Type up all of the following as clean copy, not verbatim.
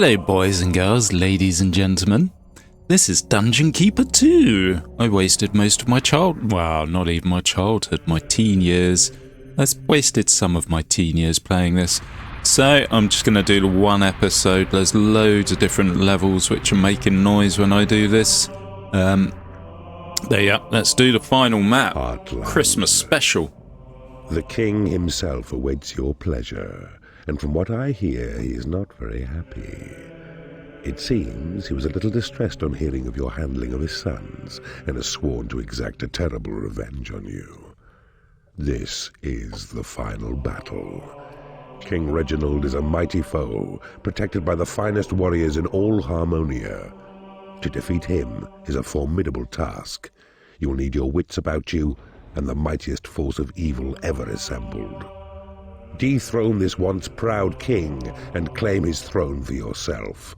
Hello boys and girls, ladies and gentlemen. This is Dungeon Keeper 2. I wasted most of my not even my childhood, my teen years. I wasted some of my teen years playing this. So I'm just going to do the one episode. There's loads of different levels which are making noise when I do this. Let's do the final map. Heartland. Christmas special. The king himself awaits your pleasure, and from what I hear, he is not very happy. It seems he was a little distressed on hearing of your handling of his sons, and has sworn to exact a terrible revenge on you. This is the final battle. King Reginald is a mighty foe, protected by the finest warriors in all Harmonia. To defeat him is a formidable task. You will need your wits about you, and the mightiest force of evil ever assembled. Dethrone this once proud king, and claim his throne for yourself.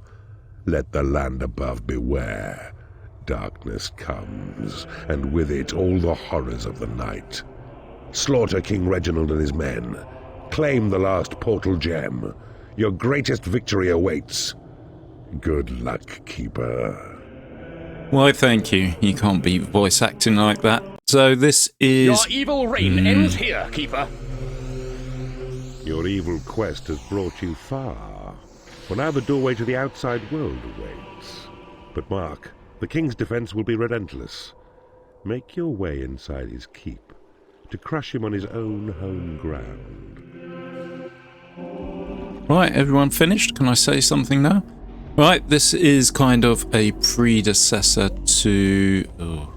Let the land above beware. Darkness comes, and with it all the horrors of the night. Slaughter King Reginald and his men. Claim the last portal gem. Your greatest victory awaits. Good luck, Keeper. Why, thank you. You can't be voice acting like that. So this is... Your evil reign ends here, Keeper. Your evil quest has brought you far. For now the doorway to the outside world awaits. But mark, the king's defense will be relentless. Make your way inside his keep, to crush him on his own home ground. Right, everyone finished? Can I say something now? Right, this is kind of a predecessor to... Oh,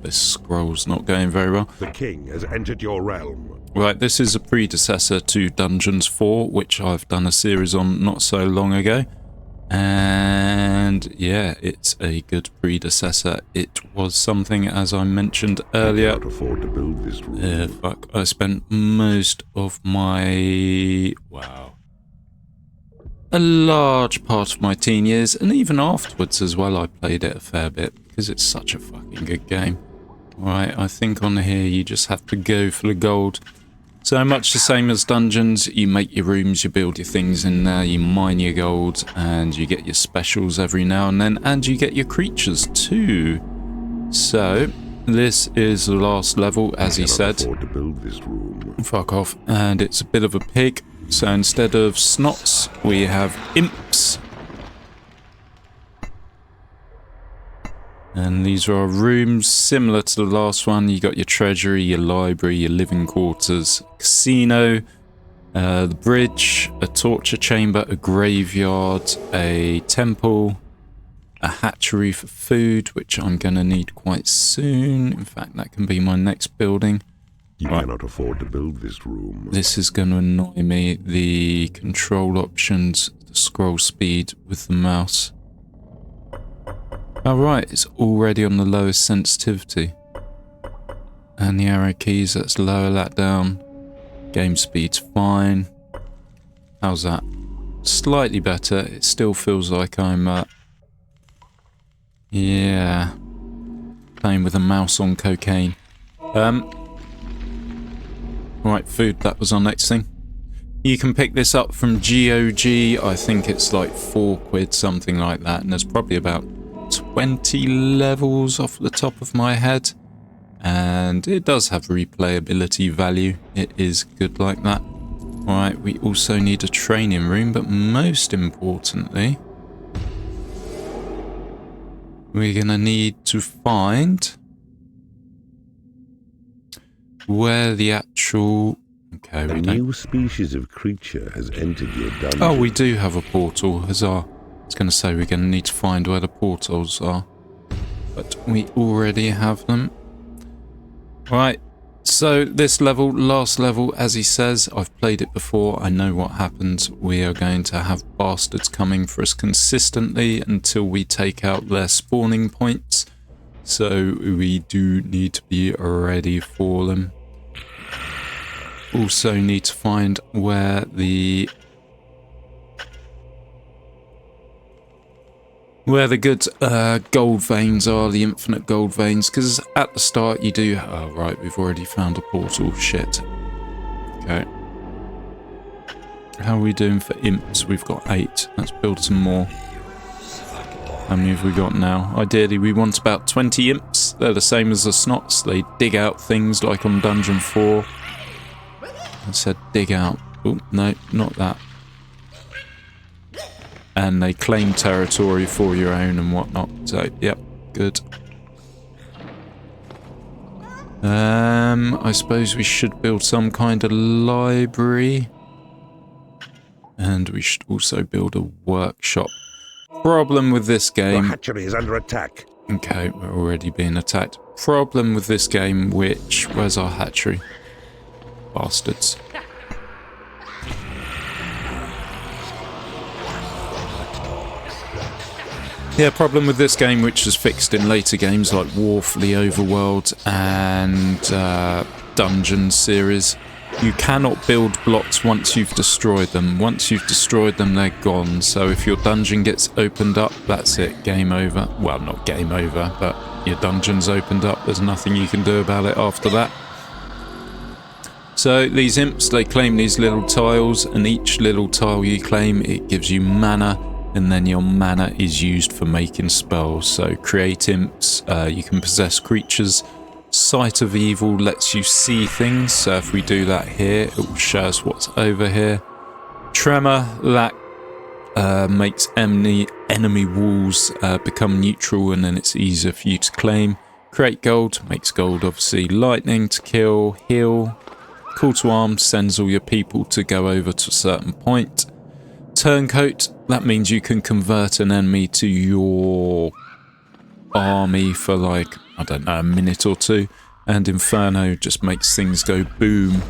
this scroll's not going very well. The king has entered your realm. Right, this is a predecessor to Dungeons 4, which I've done a series on not so long ago. And yeah, it's a good predecessor. It was something, as I mentioned earlier. I cannot afford to build this room. I spent most of my... Wow. A large part of my teen years, and even afterwards as well, I played it a fair bit, because it's such a fucking good game. Right, I think on here you just have to go for the gold. So much the same as Dungeons, you make your rooms, you build your things in there, you mine your gold, and you get your specials every now and then, and you get your creatures too. So, this is the last level, as he said. I cannot afford to build this room. Fuck off. And it's a bit of a pig. So instead of snots, we have imps. And these are our rooms, similar to the last one. You got your treasury, your library, your living quarters, casino, the bridge, a torture chamber, a graveyard, a temple, a hatchery for food, which I'm going to need quite soon. In fact, that can be my next building. You cannot afford to build this room. This is going to annoy me. The control options, the scroll speed with the mouse. Alright, it's already on the lowest sensitivity. And the arrow keys, let's lower that down. Game speed's fine. How's that? Slightly better. It still feels like I'm, yeah, playing with a mouse on cocaine. Right, food, that was our next thing. You can pick this up from GOG. I think it's like £4, something like that. And there's probably about 20 levels off the top of my head. And it does have replayability value. It is good like that. Right, we also need a training room, but most importantly, we're going to need to find where the actual... Okay, a new species of creature has entered your dungeon. Oh, we do have a portal. Huzzah. I was going to say we're going to need to find where the portals are. But we already have them. Right. So this level, last level, as he says, I've played it before. I know what happens. We are going to have bastards coming for us consistently until we take out their spawning points. So we do need to be ready for them. Also need to find where the good gold veins are, the infinite gold veins, because at the start you do... Oh, right, we've already found a portal. Shit. Okay. How are we doing for imps? We've got 8. Let's build some more. How many have we got now? Ideally, we want about 20 imps. They're the same as the snots. They dig out things like on Dungeon 4. I said dig out. Oh, no, not that. And they claim territory for your own and whatnot. So, yep, good. I suppose we should build some kind of library. And we should also build a workshop. Problem with this game... The hatchery is under attack. Okay, we're already being attacked. Problem with this game, which... Where's our hatchery? Bastards. Yeah, problem with this game, which is fixed in later games like Wharf, the Overworld, and Dungeon series. You cannot build blocks once you've destroyed them. Once you've destroyed them, they're gone. So if your dungeon gets opened up, that's it. Game over. Well, not game over, but your dungeon's opened up. There's nothing you can do about it after that. So these imps, they claim these little tiles, and each little tile you claim, it gives you mana, and then your mana is used for making spells. So create imps, you can possess creatures. Sight of Evil lets you see things, so if we do that here, it will show us what's over here. Tremor, that makes enemy walls become neutral, and then it's easier for you to claim. Create Gold, makes gold obviously. Lightning to kill, heal. Call to Arms sends all your people to go over to a certain point. Turncoat, that means you can convert an enemy to your army for like, I don't know, a minute or two. And Inferno just makes things go boom.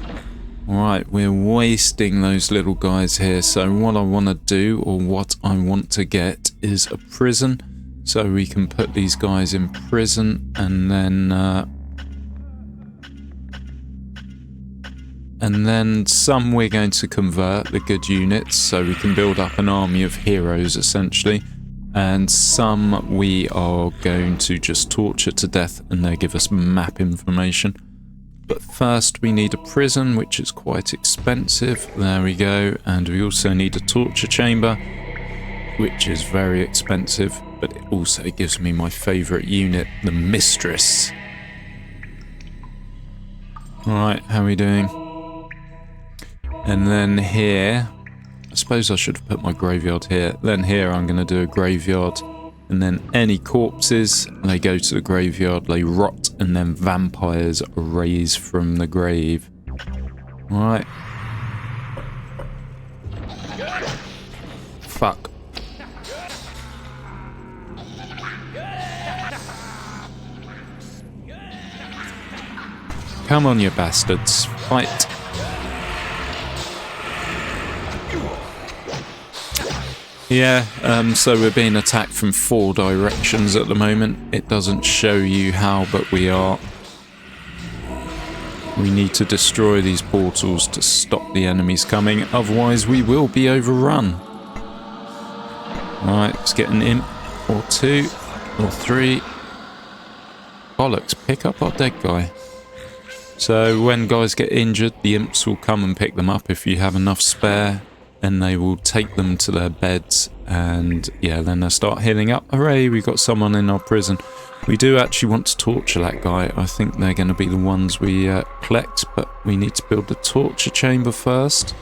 Alright, we're wasting those little guys here. So what I want to do, or what I want to get, is a prison. So we can put these guys in prison, and then some we're going to convert, the good units, so we can build up an army of heroes essentially. And some we are going to just torture to death, and they give us map information. But first we need a prison, which is quite expensive. There we go. And we also need a torture chamber, which is very expensive, but it also gives me my favourite unit, the Mistress. Alright, how are we doing? And then here... I suppose I should have put my graveyard here. Then here I'm going to do a graveyard. And then any corpses, they go to the graveyard, they rot, and then vampires raise from the grave. Alright. Fuck. Come on, you bastards. Fight. Yeah, so we're being attacked from 4 directions at the moment. It doesn't show you how, but we are. We need to destroy these portals to stop the enemies coming, otherwise we will be overrun. Alright, let's get an imp, or 2, or 3. Bollocks, pick up our dead guy. So when guys get injured, the imps will come and pick them up if you have enough spare. And they will take them to their beds, and yeah, then they'll start healing up. Hooray, we got someone in our prison. We do actually want to torture that guy. I think they're going to be the ones we collect, but we need to build the torture chamber first.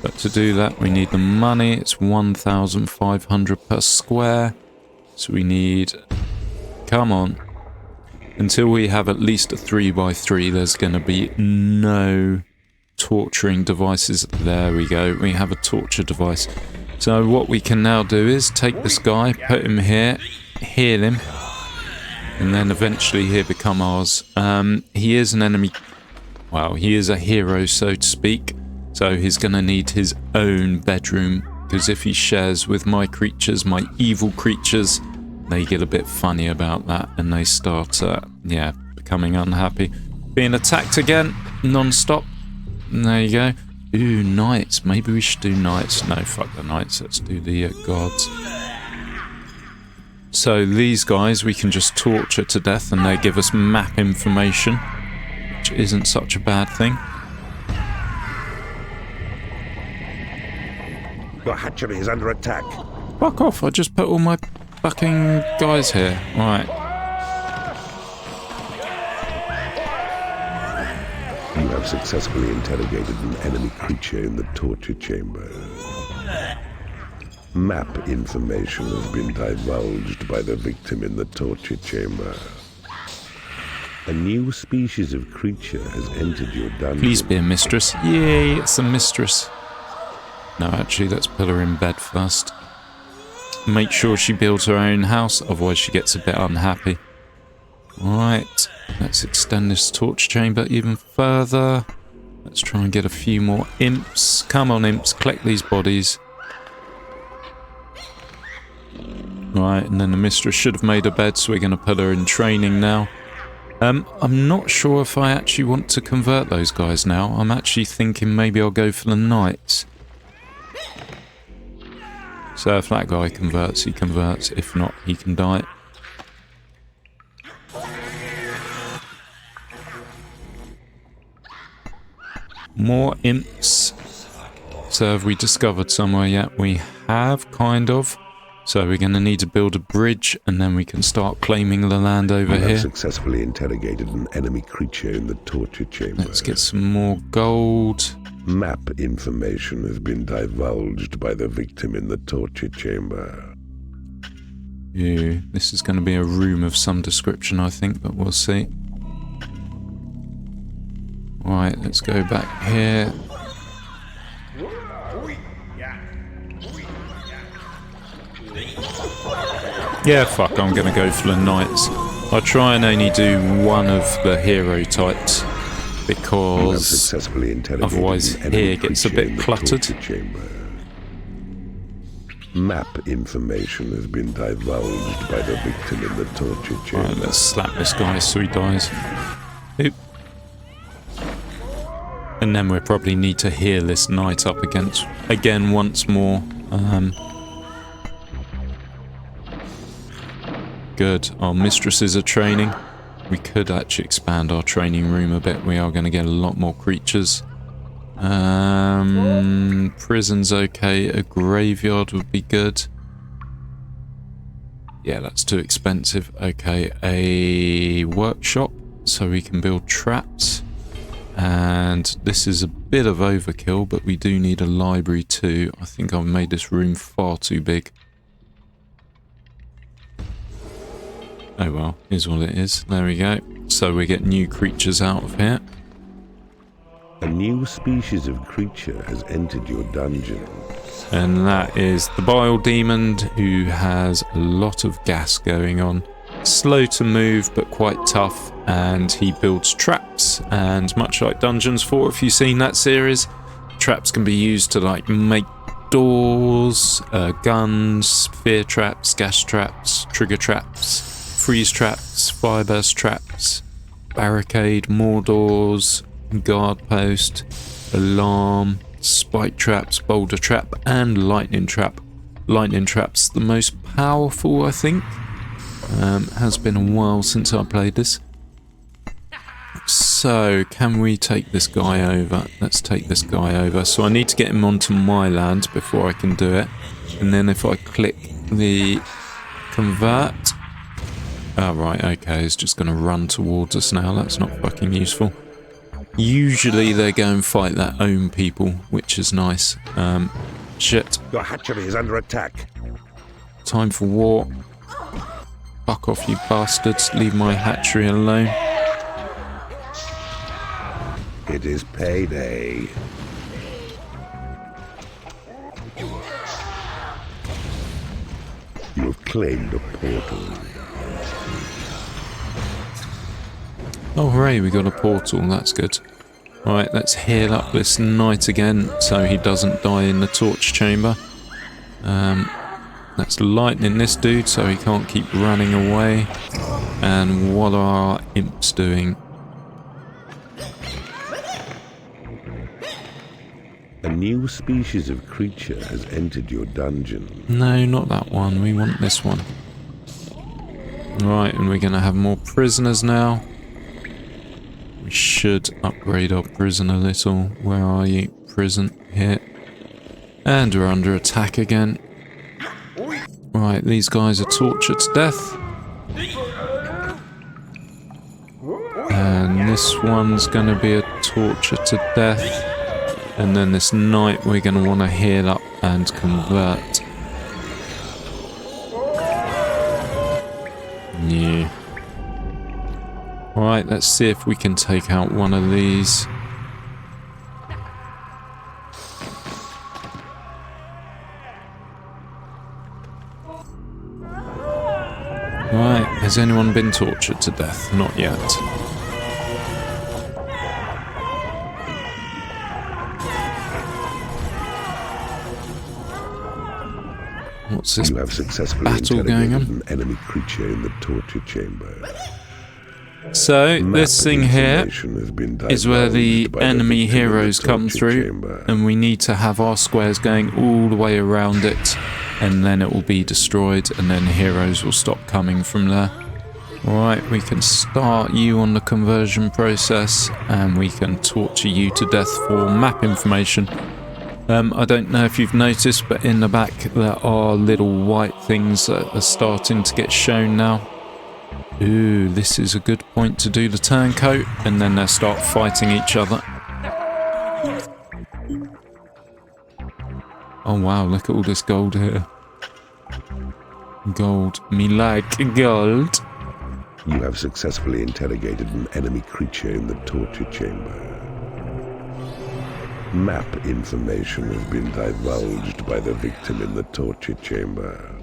But to do that, we need the money. It's 1,500 per square. So we need... Come on. Until we have at least a 3x3, there's going to be no torturing devices. There we go. We have a torture device. So what we can now do is take this guy, put him here, heal him, and then eventually he'll become ours. He is an enemy. Well, he is a hero, so to speak. So he's going to need his own bedroom, because if he shares with my creatures, my evil creatures, they get a bit funny about that, and they start, yeah, becoming unhappy. Being attacked again, non-stop. There you go. Ooh, knights. Maybe we should do knights. No, fuck the knights. Let's do the gods. So these guys we can just torture to death, and they give us map information, which isn't such a bad thing. Your hatchery is under attack. Fuck off, I just put all my fucking guys here. Right. You have successfully interrogated an enemy creature in the torture chamber. Map information has been divulged by the victim in the torture chamber. A new species of creature has entered your dungeon. Please be a mistress. Yay, it's a mistress. No, actually, let's put her in bed first. Make sure she builds her own house, otherwise she gets a bit unhappy. Right, let's extend this torture chamber even further. Let's try and get a few more imps. Come on, imps, collect these bodies. Right, and then the mistress should have made her bed, so we're going to put her in training now. I'm not sure if I actually want to convert those guys now. I'm actually thinking maybe I'll go for the knights. So if that guy converts, he converts. If not, he can die. More imps. So have we discovered somewhere yet? We have, kind of. So we're going to need to build a bridge, and then we can start claiming the land over You here. have successfully interrogated an enemy creature in the torture chamber. Let's get some more gold. Map information has been divulged by the victim in the torture chamber. Ew, this is going to be a room of some description, I think, but we'll see. Right, let's go back here. Yeah, fuck, I'm going to go for the knights. I'll try and only do one of the hero types, because otherwise here gets a bit cluttered. Map information has been divulged by the victim in the torture chamber. Right, let's slap this guy so he dies. Oop. And then we probably need to heal this knight up again once more. Good. Our mistresses are training. We could actually expand our training room a bit. We are going to get a lot more creatures. Prison's okay. A graveyard would be good. Yeah, that's too expensive. Okay, a workshop so we can build traps. And this is a bit of overkill, but we do need a library too. I think I've made this room far too big. Oh well, here's what it is. There we go. So we get new creatures out of here. A new species of creature has entered your dungeon. And that is the Bile Demon, who has a lot of gas going on. Slow to move, but quite tough. And he builds traps. And much like Dungeons 4, if you've seen that series, traps can be used to like make doors, guns, fear traps, gas traps, trigger traps, freeze traps, fire burst traps, barricade, more doors, guard post, alarm, spike traps, boulder trap, and lightning trap. Lightning trap's the most powerful, I think. Has been a while since I played this. So, can we take this guy over? Let's take this guy over. So I need to get him onto my land before I can do it. And then if I click the convert... Oh, right, okay, it's just going to run towards us now. That's not fucking useful. Usually they go and fight their own people, which is nice. Shit. Your hatchery is under attack. Time for war. Fuck off, you bastards. Leave my hatchery alone. It is payday. You have claimed a portal. Oh hooray, we got a portal, that's good. Right, let's heal up this knight again so he doesn't die in the torch chamber. Let's lightning this dude so he can't keep running away. And what are our imps doing? A new species of creature has entered your dungeon. No, not that one, we want this one. Right, and we're going to have more prisoners now. We should upgrade our prison a little. Where are you? Prison, here. And we're under attack again. Right, these guys are tortured to death. And this one's going to be a torture to death. And then this knight we're going to want to heal up and convert. Yeah. Right, let's see if we can take out one of these. Right, has anyone been tortured to death? Not yet. What's this You have successfully battle going on? an enemy creature in the torture chamber. So, this thing here Information has been is where the divulged by enemy victim in the heroes come torture through, chamber. and we need to have our squares going all the way around it, and then it will be destroyed, and then heroes will stop coming from there. Alright, we can start you on the conversion process, and we can torture you to death for map information. I don't know if you've noticed, but in the back there are little white things that are starting to get shown now. Ooh, this is a good point to do the turncoat, and then they'll start fighting each other. Oh wow, look at all this gold here. Gold. Me like gold. You have successfully interrogated an enemy creature in the torture chamber. Map information has been divulged by the victim in the torture chamber.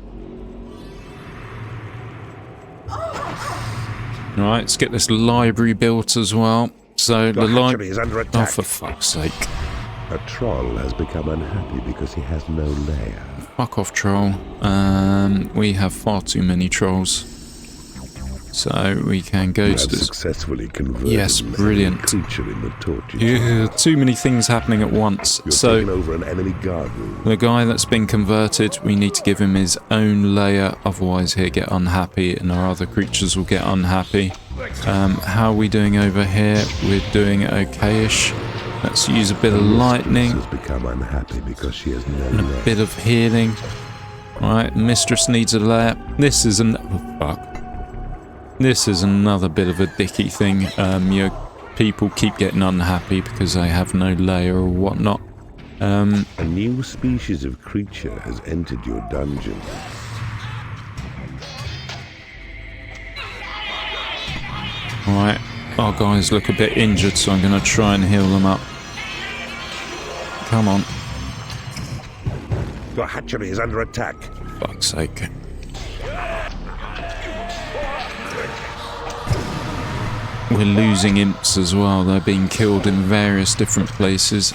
Right, let's get this library built as well. So the Your hatchery library is under Oh, attack. for fuck's sake. A troll has become unhappy because he has no lair. Fuck off, troll. We have far too many trolls. So we can go You to have this. successfully converted Yes, an brilliant. enemy creature in the torture Yeah, chamber. too many things happening at once. You're So taking over an enemy guardroom. the guy that's been converted, we need to give him his own layer, otherwise he'll get unhappy and our other creatures will get unhappy. How are we doing over here? We're doing okayish. Let's use a bit of lightning Has become unhappy because she has no and a lair. bit of healing. Alright, mistress needs a layer. This is oh, fuck. This is another bit of a dicky thing. Your people keep getting unhappy because they have no layer or whatnot. A new species of creature has entered your dungeon. Alright, our guys look a bit injured, so I'm going to try and heal them up. Come on. Your hatchery is under attack. Fuck's sake. We're losing imps as well. They're being killed in various different places.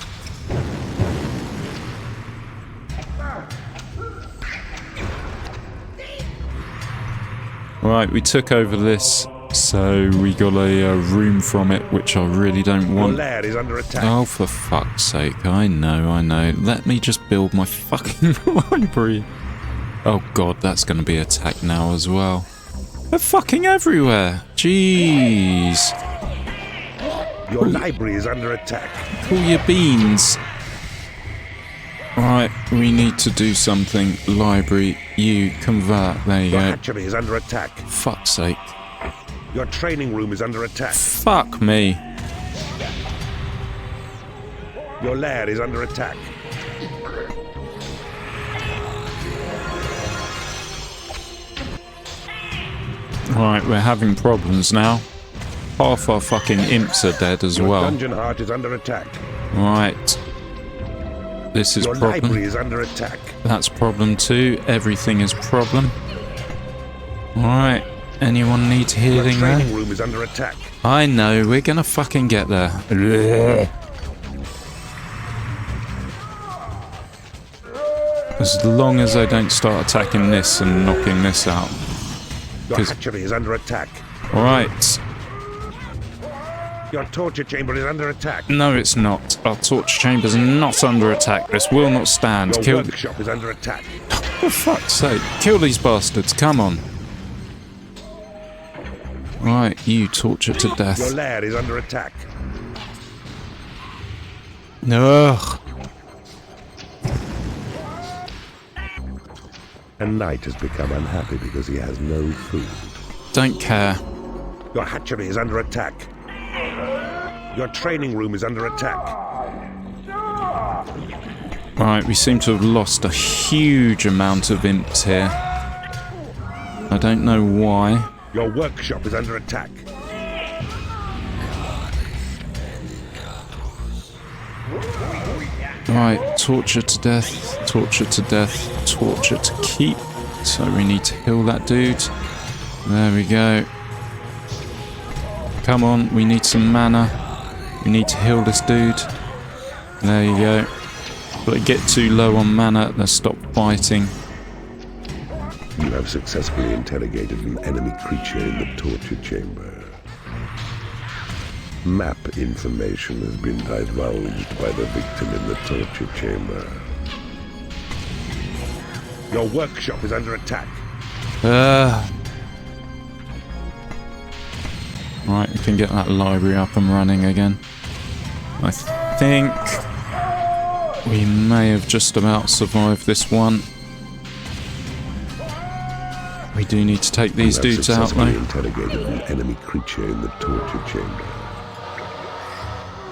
Right, we took over this, so we got a room from it, which I really don't Your want. lair is under attack. Oh, for fuck's sake. I know. Let me just build my fucking library. Oh god, that's going to be attacked now as well. They're fucking everywhere. Jeez. Your library is under attack. Pull your beans. Right, we need to do something. Library, you convert. There you Your go. hatchery is under attack. Fuck's sake. Your training room is under attack. Fuck me. Your lair is under attack. Right, we're having problems now. Half our fucking imps are dead as Your well. dungeon heart is under attack. Right. This is Your problem. library is under attack. That's problem 2. Everything is problem. Alright. Anyone needs Your healing there? training room is under attack. I know, we're gonna fucking get there. As long as I don't start attacking this and knocking this out. Your 'Cause- hatchery is under attack. Alright. Your torture chamber is under attack. No, it's not. Our torture chamber's not under attack. This will not stand. Your Kill. workshop is under attack. For fuck's sake. Kill these bastards. Come on. Right, you torture to Your death. lair is under attack. Ugh. A knight has become unhappy because he has no food. Don't care. Your hatchery is under attack. Your training room is under attack. Right, we seem to have lost a huge amount of imps here. I don't know why. Your workshop is under attack. Right, torture to death, torture to death, torture to keep. So we need to heal that dude. There we go. Come on, we need some mana. We need to heal this dude. There you go. But they get too low on mana, they stop fighting. You have successfully interrogated an enemy creature in the torture chamber. Map information has been divulged by the victim in the torture chamber. Your workshop is under attack. Right, we can get that library up and running again. I think we may have just about survived this one. We do need to take these dudes out though. You have successfully interrogated an enemy creature in the torture chamber.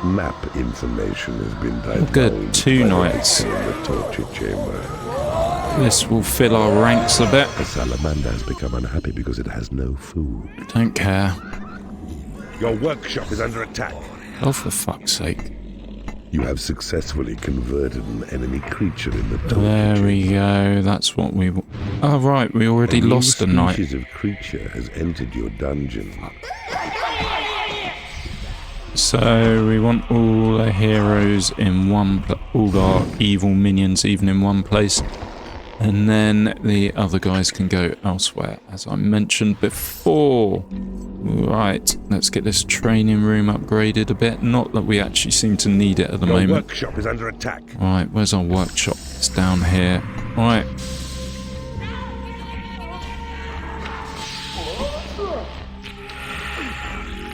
Map information has been divulged good, 2 by the knights. victim in the torture chamber. This will fill our ranks a bit. A salamander has become unhappy because it has no food. Don't care. Your workshop is under attack. Oh, for fuck's sake. You have successfully converted an enemy creature in the torture There chamber. we go. That's what we... Oh, right. We already lost a new knight. species of creature has entered your dungeon. So we want all the heroes in one... all our evil minions even in one place. And then the other guys can go elsewhere, as I mentioned before. Right, let's get this training room upgraded a bit. Not that we actually seem to need it at the Your moment. workshop is under attack. Right, where's our workshop? It's down here. Right.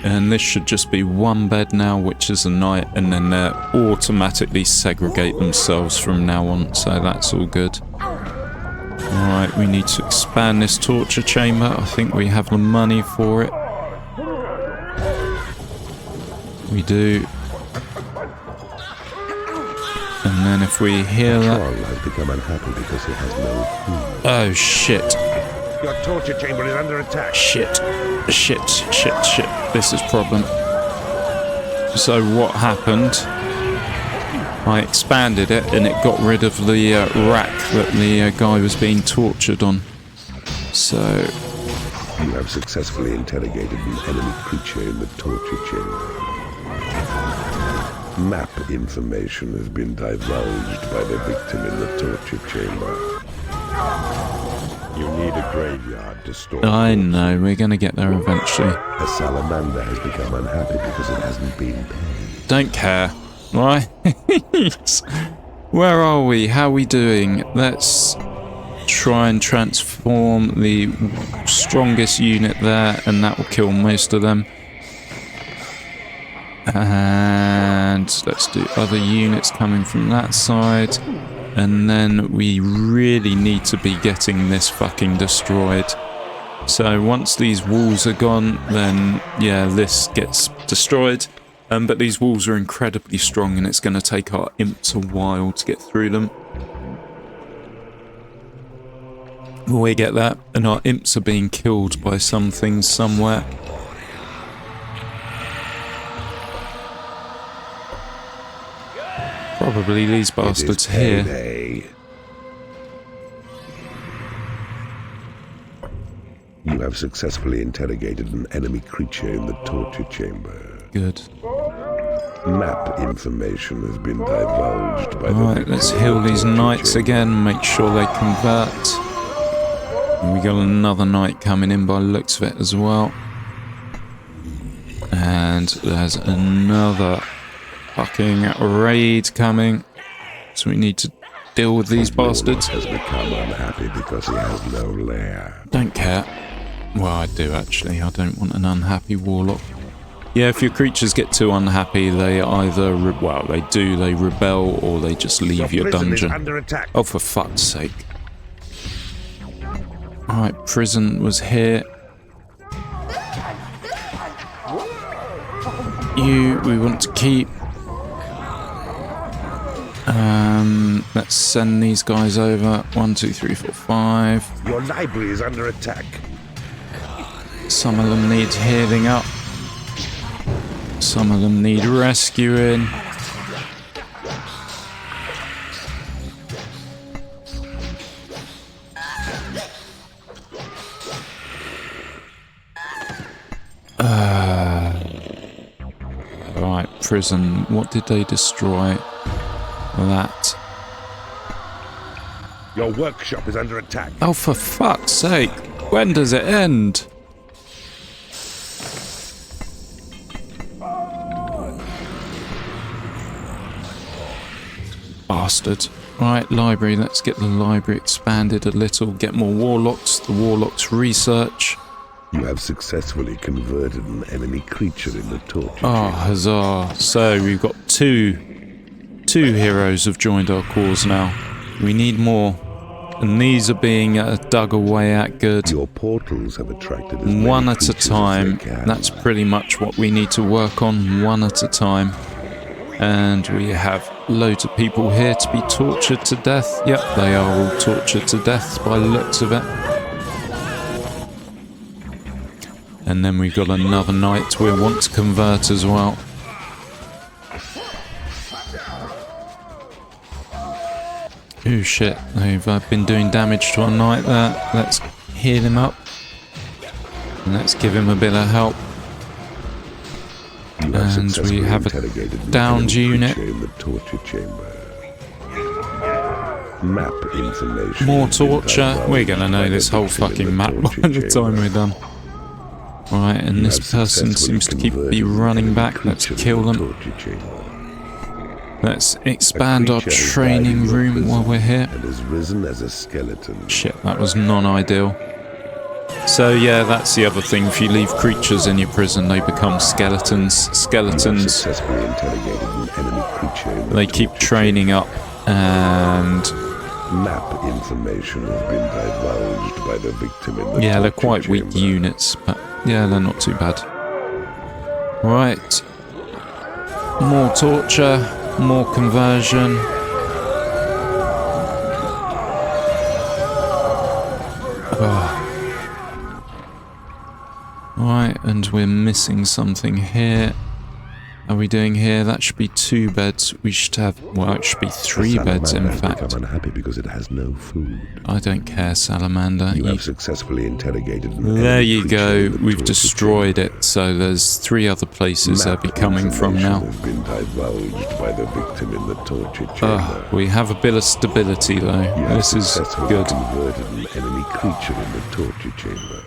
And this should just be one bed now, which is a night, and then they automatically segregate themselves from now on, so that's all good. Alright, we need to expand this torture chamber. I think we have the money for it. We do. And then if we hear that... Troll has become unhappy because he has no food. Oh, shit. Your torture chamber is under attack. Shit. Shit, shit, shit. This is problem. So what happened? I expanded it and it got rid of the rack that the guy was being tortured on. So... You have successfully interrogated an enemy creature in the torture chamber. Map information has been divulged by the victim in the torture chamber. You need a graveyard to store. I know, we're going to get there eventually. A salamander has become unhappy because it hasn't been paid. Don't care. Right? Where are we? How are we doing? Let's try and transform the strongest unit there, and that will kill most of them. And let's do other units coming from that side. And then we really need to be getting this fucking destroyed. So once these walls are gone, then yeah, this gets destroyed. But these walls are incredibly strong, and it's going to take our imps a while to get through them. We get that, and our imps are being killed by some things somewhere. Probably these bastards here. Payday. You have successfully interrogated an enemy creature in the torture chamber. Good. Map information has been divulged by the Right, victim let's in heal the these torture knights chamber. again, make sure they convert. And we got another knight coming in by the looks of it as well. And there's another fucking raid coming. So we need to deal with these bastards. Has become unhappy because he has no lair. Don't care. Well, I do actually. I don't want an unhappy warlock. Yeah, if your creatures get too unhappy, they either, they rebel, or they just leave your dungeon. Under attack. Oh, for fuck's sake. Alright, prison was here. You, we want to keep. Let's send these guys over. 1, 2, 3, 4, 5. Your library is under attack. Some of them need healing up. Some of them need rescuing. Right, prison. What did they destroy? That. Your workshop is under attack. Oh, for fuck's sake. When does it end? Bastard. Right, library. Let's get the library expanded a little. Get more warlocks. The warlocks research. You have successfully converted an enemy creature in the torture Oh, chamber. huzzah. So we've got two heroes have joined our cause now. We need more. And these are being dug away at good. Your portals have attracted as many One at a creatures as time. they can. That's pretty much what we need to work on. One at a time. And we have loads of people here to be tortured to death. Yep, they are all tortured to death by the looks of it. And then we've got another knight we want to convert as well. Oh shit, they've been doing damage to our knight there. Let's heal him up. And let's give him a bit of help. You And successfully we have a interrogated an downed enemy unit. creature in the torture chamber. Map information. More has been torture. divulged We're gonna know by the this whole victim in fucking the map torture by the time chamber. we're done. Right, and You this have person successfully seems to keep converted an running enemy back. Let's creature in kill the them. torture chamber. Let's expand our Creature has died training in your room prison while we're here. And has risen as a skeleton. Shit, that was non-ideal. So yeah, that's the other thing. If you leave creatures in your prison, they become skeletons. You have Skeletons, successfully interrogated an enemy creature in the they keep torture training up, and chamber. Map information has been divulged by the victim in the yeah, they're torture quite weak chamber. units, but yeah, they're not too bad. Right. More torture, more conversion. Right, and we're missing something here. Are we doing here? That should be 2 beds. We should have, well, it should be 3 beds in Salamander has fact. become unhappy because it has no food. I don't care, Salamander. You have successfully interrogated an There enemy you creature go. in the We've torture destroyed chamber. it. So there's 3 other places they'll Map be coming from now. information has been divulged by the victim in the torture chamber. We have a bit of stability though. You have This is successfully good. converted an enemy creature in the torture chamber.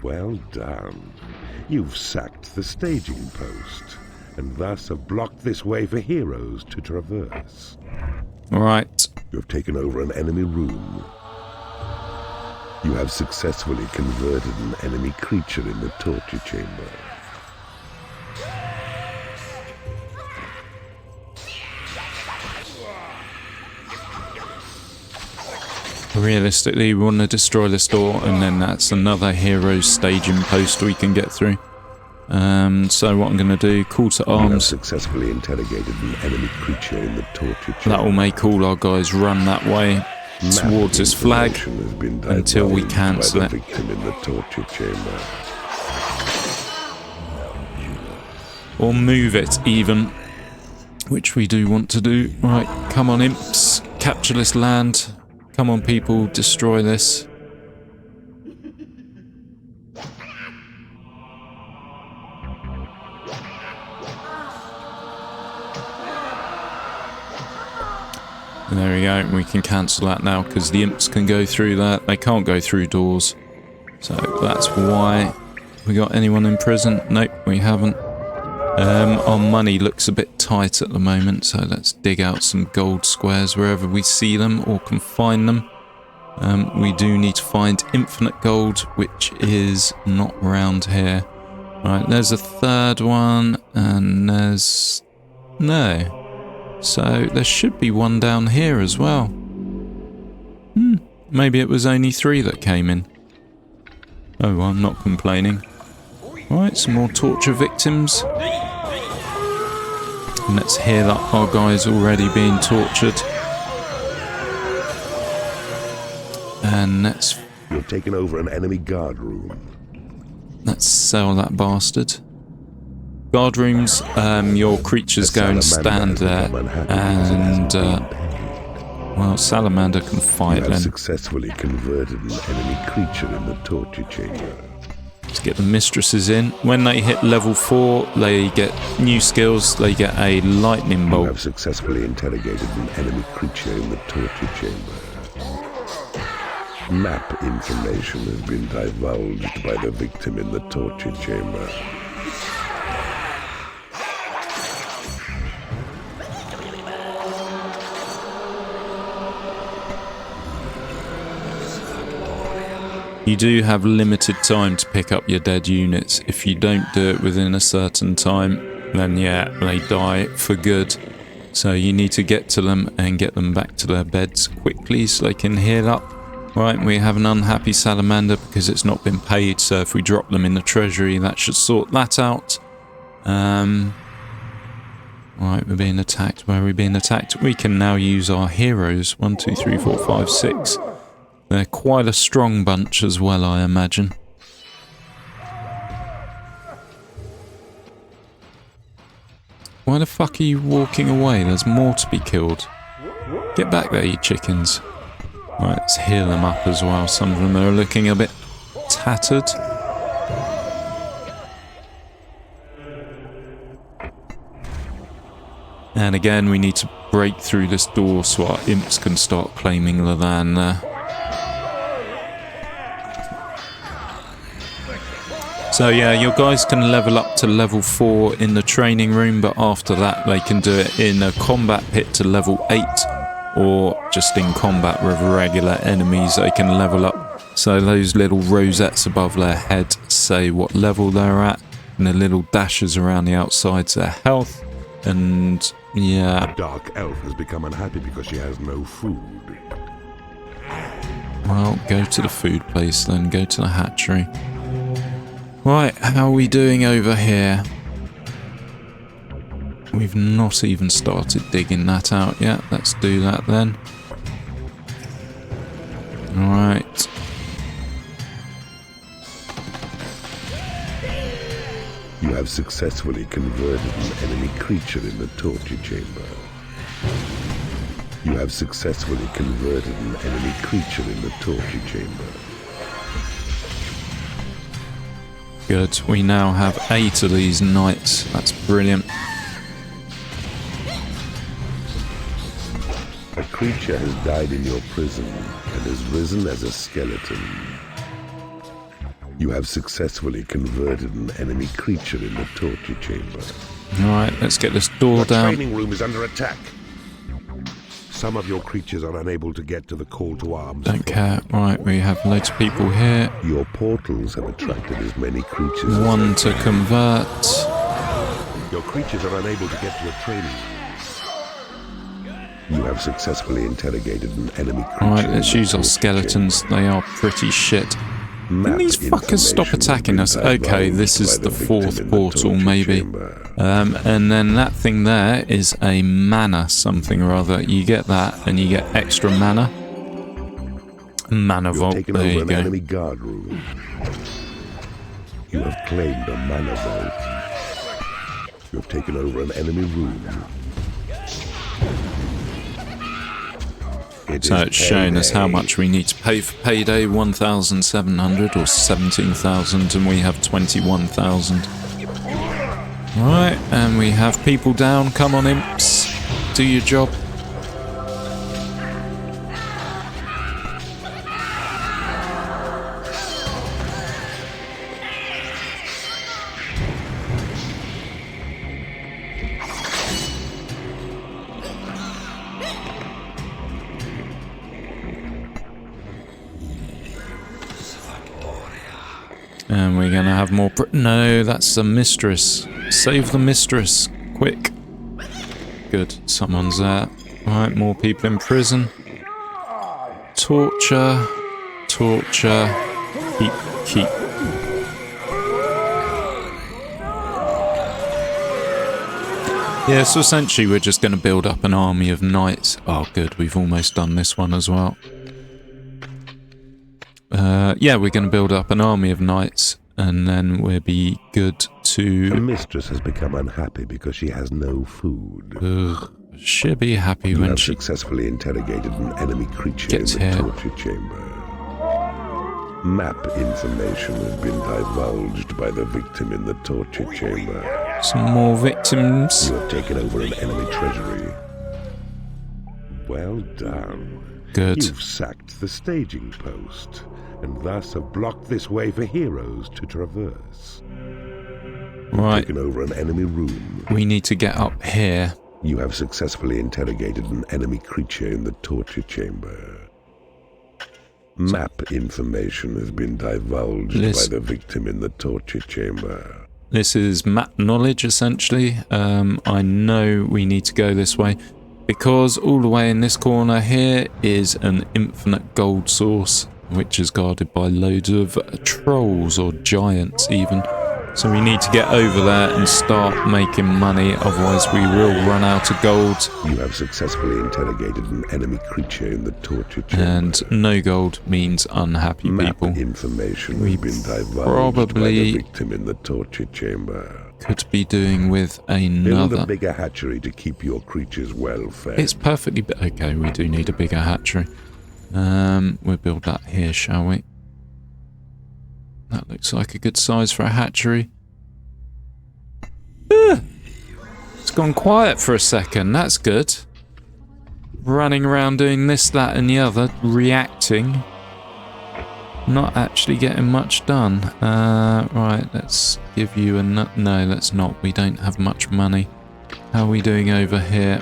Well done. You've sacked the staging post, and thus have blocked this way for heroes to traverse. Right. You have taken over an enemy room. You have successfully converted an enemy creature in the torture chamber. Realistically, we want to destroy this door, and then that's another hero's staging post we can get through. So what I'm going to do, call to You have arms. successfully interrogated an enemy creature in the torture chamber. That will make all our guys run that way towards this flag Information has been until we divulged cancel by it. the victim in the torture chamber. Or move it even, which we do want to do. Right, come on imps, capture this land. Come on people, destroy this. And there we go, we can cancel that now because the imps can go through that. They can't go through doors. So that's why. We got anyone in prison? Nope, we haven't. Our money looks a bit tight at the moment, so let's dig out some gold squares wherever we see them or can find them. We do need to find infinite gold, which is not round here. Right, there's a third one, and there's... no. So there should be one down here as well. Maybe it was only 3 that came in. Oh, well, I'm not complaining. Right, some more torture victims. And let's hear that our guy's already being tortured. And You've taken over an enemy guard room. let's sell that bastard. Guard rooms, your creatures go and stand there, and well, Salamander can fight You have then. successfully converted an enemy creature in the torture chamber. Let's get the mistresses in. When they hit level 4, they get new skills. They get a lightning You bolt. have successfully interrogated an enemy creature in the torture chamber. Map information has been divulged by the victim in the torture chamber. You do have limited time to pick up your dead units. If you don't do it within a certain time, then yeah, they die for good. So you need to get to them and get them back to their beds quickly so they can heal up. Right, we have an unhappy salamander because it's not been paid, so if we drop them in the treasury, that should sort that out. Right, we're being attacked. Where are we being attacked? We can now use our heroes. 1, 2, 3, 4, 5, 6. They're quite a strong bunch as well, I imagine. Why the fuck are you walking away? There's more to be killed. Get back there, you chickens. Right, let's heal them up as well. Some of them are looking a bit tattered. And again, we need to break through this door so our imps can start claiming the land there. So yeah, your guys can level up to level 4 in the training room, but after that they can do it in a combat pit to level 8, or just in combat with regular enemies they can level up. So those little rosettes above their head say what level they're at, and the little dashes around the outside's their health. And yeah, A dark elf has become unhappy because she has no food. well, go to the food place then, go to the hatchery. Right, how are we doing over here? We've not even started digging that out yet. Let's do that then. Alright. You have successfully converted an enemy creature in the torture chamber. You have successfully converted an enemy creature in the torture chamber. Good. We now have 8 of these knights. That's brilliant. A creature has died in your prison and has risen as a skeleton. You have successfully converted an enemy creature in the torture chamber. Alright, let's get this door down. training room is under attack. Some of your creatures are unable to get to the call to arms. Don't care. Right, we have loads of people here. Your portals have attracted as many creatures. as One they to can. convert. Your creatures are unable to get to a training room. You have successfully interrogated an enemy creature. Alright, let's in the use our torture skeletons. They are pretty shit. chamber. Can Map these fuckers stop information attacking has us? been Okay, this divulged is by the victim 4th in the portal, torture maybe. chamber. And then that thing there is a mana something or other. You get that, and you get extra mana. Mana You have vault, taken there over you an go. enemy guard room. You have claimed a mana vault. You have taken over an enemy room. So it's showing us how much we need to pay for payday, 1,700 or 17,000, and we have 21,000. Right, and we have people down. Come on, imps. Do your job. And we're gonna have more. No, that's the mistress. Save the mistress, quick! Good, someone's there. Right, more people in prison. Torture, torture, keep. Yeah, so essentially we're just going to build up an army of knights. Oh, good, we've almost done this one as well. Yeah, we're going to build up an army of knights, and then we'll be good to... The mistress has become unhappy because she has no food. Ugh, she'll be happy when she successfully interrogated an enemy creature gets in the here. torture chamber. Map information has been divulged by the victim in the torture chamber. Some more victims. You have taken over an enemy treasury. Well done. Good. You've sacked the staging post, and thus have blocked this way for heroes to traverse. Right. Taken over an enemy room. We need to get up here. You have successfully interrogated an enemy creature in the torture chamber. Map information has been divulged by the victim in the torture chamber. This is map knowledge, essentially. I know we need to go this way because all the way in this corner here is an infinite gold source, which is guarded by loads of trolls or giants even. So we need to get over there and start making money, otherwise we will run out of gold. You have successfully interrogated an enemy creature in the torture chamber. And no gold means unhappy people. Information has been divulged by the victim in the torture chamber. Could be doing with another. Build a bigger hatchery to keep your creatures well fed. It's perfectly... Okay, we do need a bigger hatchery. We'll build that here, shall we? That looks like a good size for a hatchery. It's gone quiet for a second, that's good. Running around doing this, that and the other, reacting. Not actually getting much done. Right, let's give you a... No, let's not. We don't have much money. How are we doing over here?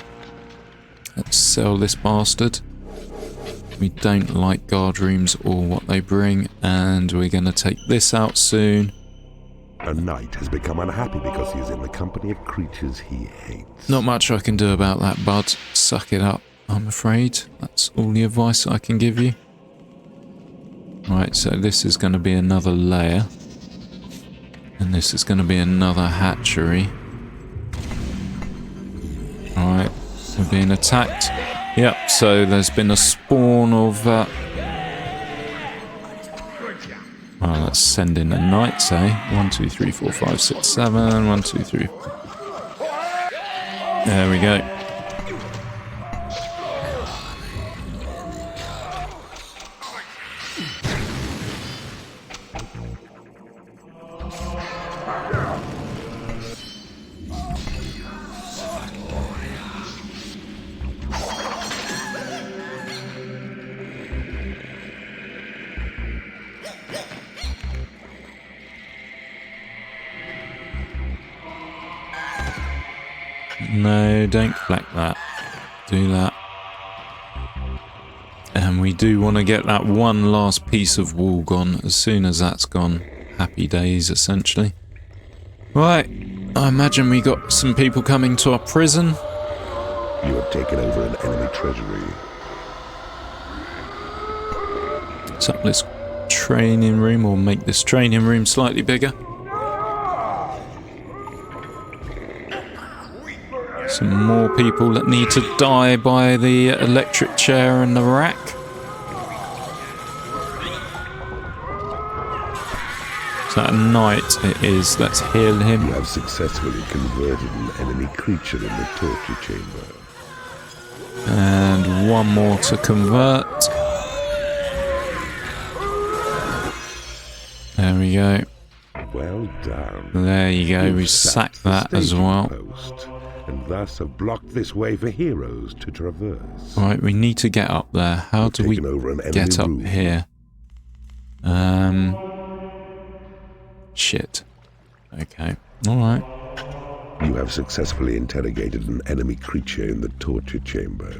Let's sell this bastard. We don't like guard rooms or what they bring, and we're going to take this out soon. A knight has become unhappy because he is in the company of creatures he hates. Not much I can do about that, bud. Suck it up, I'm afraid. That's all the advice I can give you. Right, so this is going to be another layer. And this is going to be another hatchery. Alright, we're being attacked. Yep, so there's been a spawn of... Well, let's send in the knights, eh? 1, 2, 3, 4, 5, 6, 7. 1, 2, 3. There we go. No, don't collect that. Do that. And we do want to get that one last piece of wool gone. As soon as that's gone, happy days, essentially. Right, I imagine we got some people coming to our prison. You have taken over an enemy treasury. Set up this training room, or make this training room slightly bigger. Some more people that need to die by the electric chair and the rack. Is that a knight? It is. Let's heal him. You have successfully converted an enemy creature in the torture chamber. And one more to convert. There we go. Well done. There you go. We sacked that as well. And thus have blocked this way for heroes to traverse. Right, we need to get up there. How do we get up here? Shit. Okay. Alright. You have successfully interrogated an enemy creature in the torture chamber.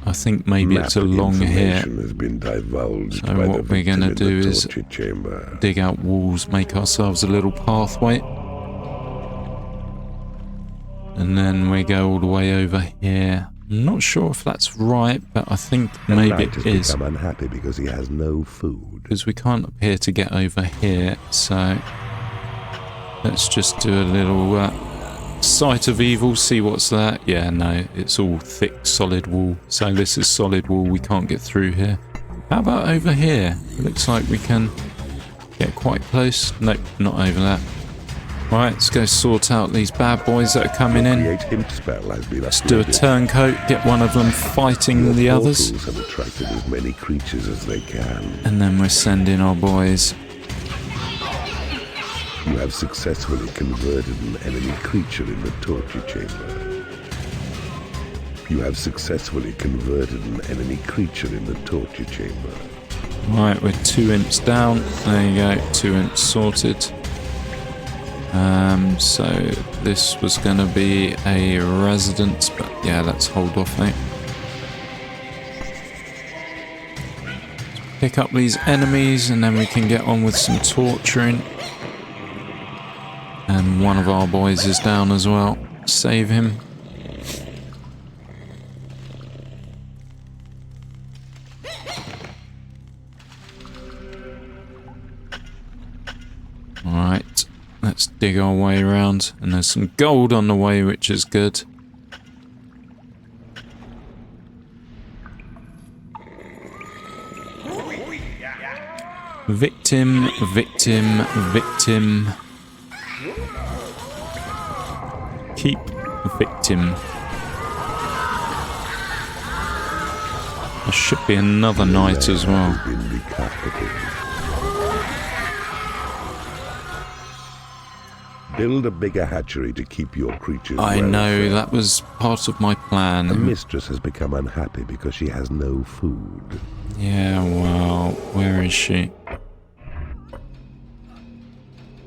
I think maybe it's along here. Has been divulged So by what we're going to do is chamber. dig out walls, make ourselves a little pathway. And then we go all the way over here. I'm not sure if that's right, but I think maybe it is. Become unhappy because he has no food. Because we can't appear to get over here, so let's just do a little sight of evil, see what's there. Yeah, no, it's all thick, solid wall. So this is solid wall, we can't get through here. How about over here? Looks like we can get quite close. Nope, not over there. Right, let's go sort out these bad boys that are coming in. Let's do a turncoat, get one of them fighting the others. Have attracted as many creatures as they can. And then we're sending our boys. You have successfully converted an enemy creature in the torture chamber. You have successfully converted an enemy creature in the torture chamber. Right, we're 2 imps down. There you go, 2 imps sorted. So this was going to be a residence, but yeah, let's hold off, mate. Pick up these enemies and then we can get on with some torturing. And one of our boys is down as well. Save him. Alright, let's dig our way around. And there's some gold on the way, which is good. Victim, victim, victim. Keep victim. There should be another knight as well. Build a bigger hatchery to keep your creatures. I know, that was part of my plan. The mistress has become unhappy because she has no food. Yeah, well, where is she?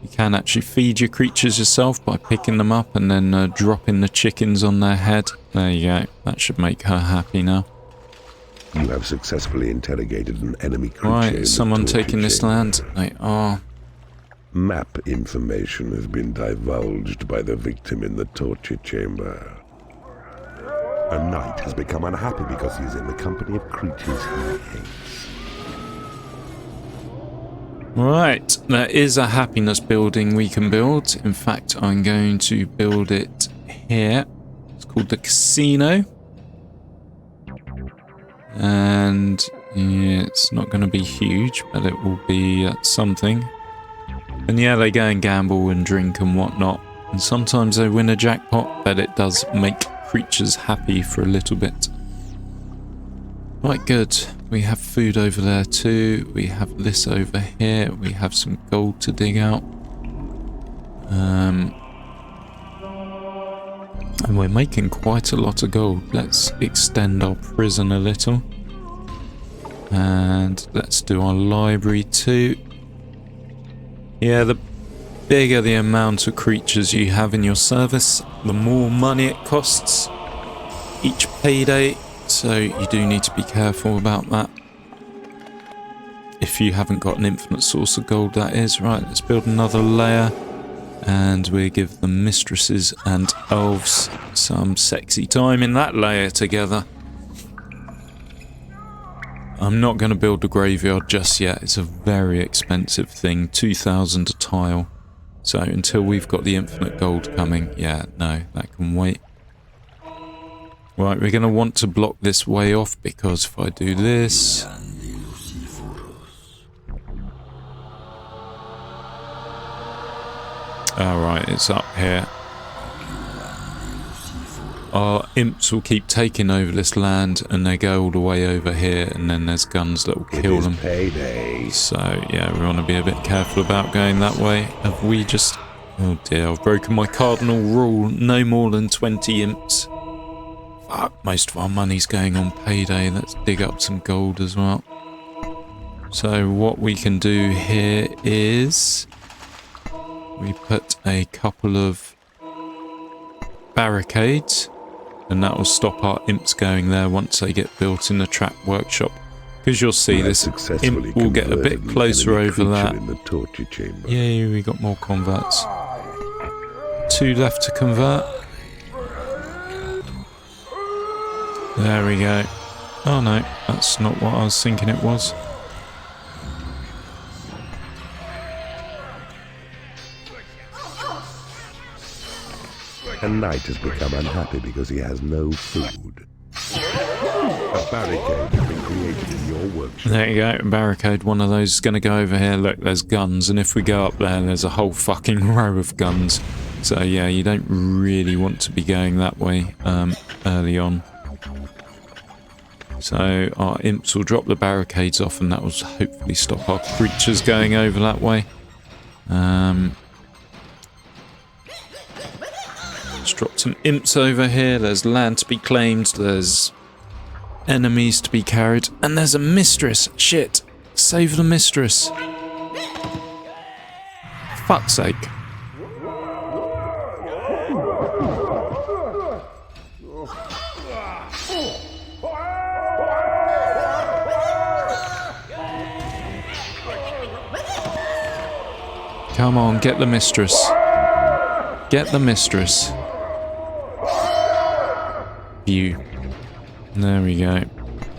You can actually feed your creatures yourself by picking them up and then dropping the chickens on their head. There you go. That should make her happy now. You have successfully interrogated an enemy creature. Right, is someone taking this land? They are. Map information has been divulged by the victim in the torture chamber. A knight has become unhappy because he is in the company of creatures he hates. Right, there is a happiness building we can build. In fact, I'm going to build it here. It's called the casino. And yeah, it's not going to be huge, but it will be something. And yeah, they go and gamble and drink and whatnot. And sometimes they win a jackpot, but it does make creatures happy for a little bit. Right, good. We have food over there too. We have this over here. We have some gold to dig out. And we're making quite a lot of gold. Let's extend our prison a little. And let's do our library too. Yeah, the bigger the amount of creatures you have in your service, the more money it costs each payday. So you do need to be careful about that. If you haven't got an infinite source of gold, that is. Right, let's build another layer. And we give the mistresses and elves some sexy time in that layer together. I'm not going to build the graveyard just yet. It's a very expensive thing. 2,000 a tile. So until we've got the infinite gold coming, yeah, no, that can wait. Right, we're going to want to block this way off because if I do this... Alright, it's up here. Our imps will keep taking over this land and they go all the way over here and then there's guns that will kill them. Payday. So yeah, we want to be a bit careful about going that way. Have we just... Oh dear, I've broken my cardinal rule. No more than 20 imps. Fuck, most of our money's going on payday. Let's dig up some gold as well. So what we can do here is... We put a couple of barricades And that will stop our imps going there once they get built in the trap workshop. Because you'll see this imp will get a bit closer over that. In the torture chamber. Yay, we got more converts. 2 left to convert. There we go. Oh no, that's not what I was thinking it was. A knight has become unhappy because he has no food. A barricade has been created in your workshop. There you go, a barricade. One of those is going to go over here. Look, there's guns, and if we go up there, there's a whole fucking row of guns. So yeah, you don't really want to be going that way early on. So our imps will drop the barricades off, and that will hopefully stop our creatures going over that way. Let's drop some imps over here. There's land to be claimed. There's enemies to be carried. And there's a mistress. Shit. Save the mistress. Fuck's sake. Come on, get the mistress. Get the mistress. You. There we go.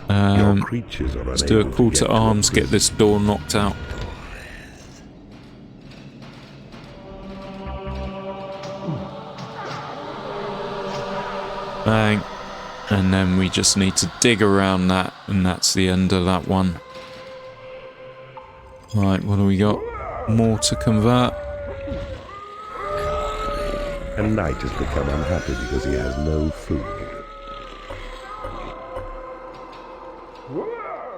Let's do a call to arms, get this door knocked out. Bang. And then we just need to dig around that, and that's the end of that one. Right, what do we got? More to convert. A knight has become unhappy because he has no food.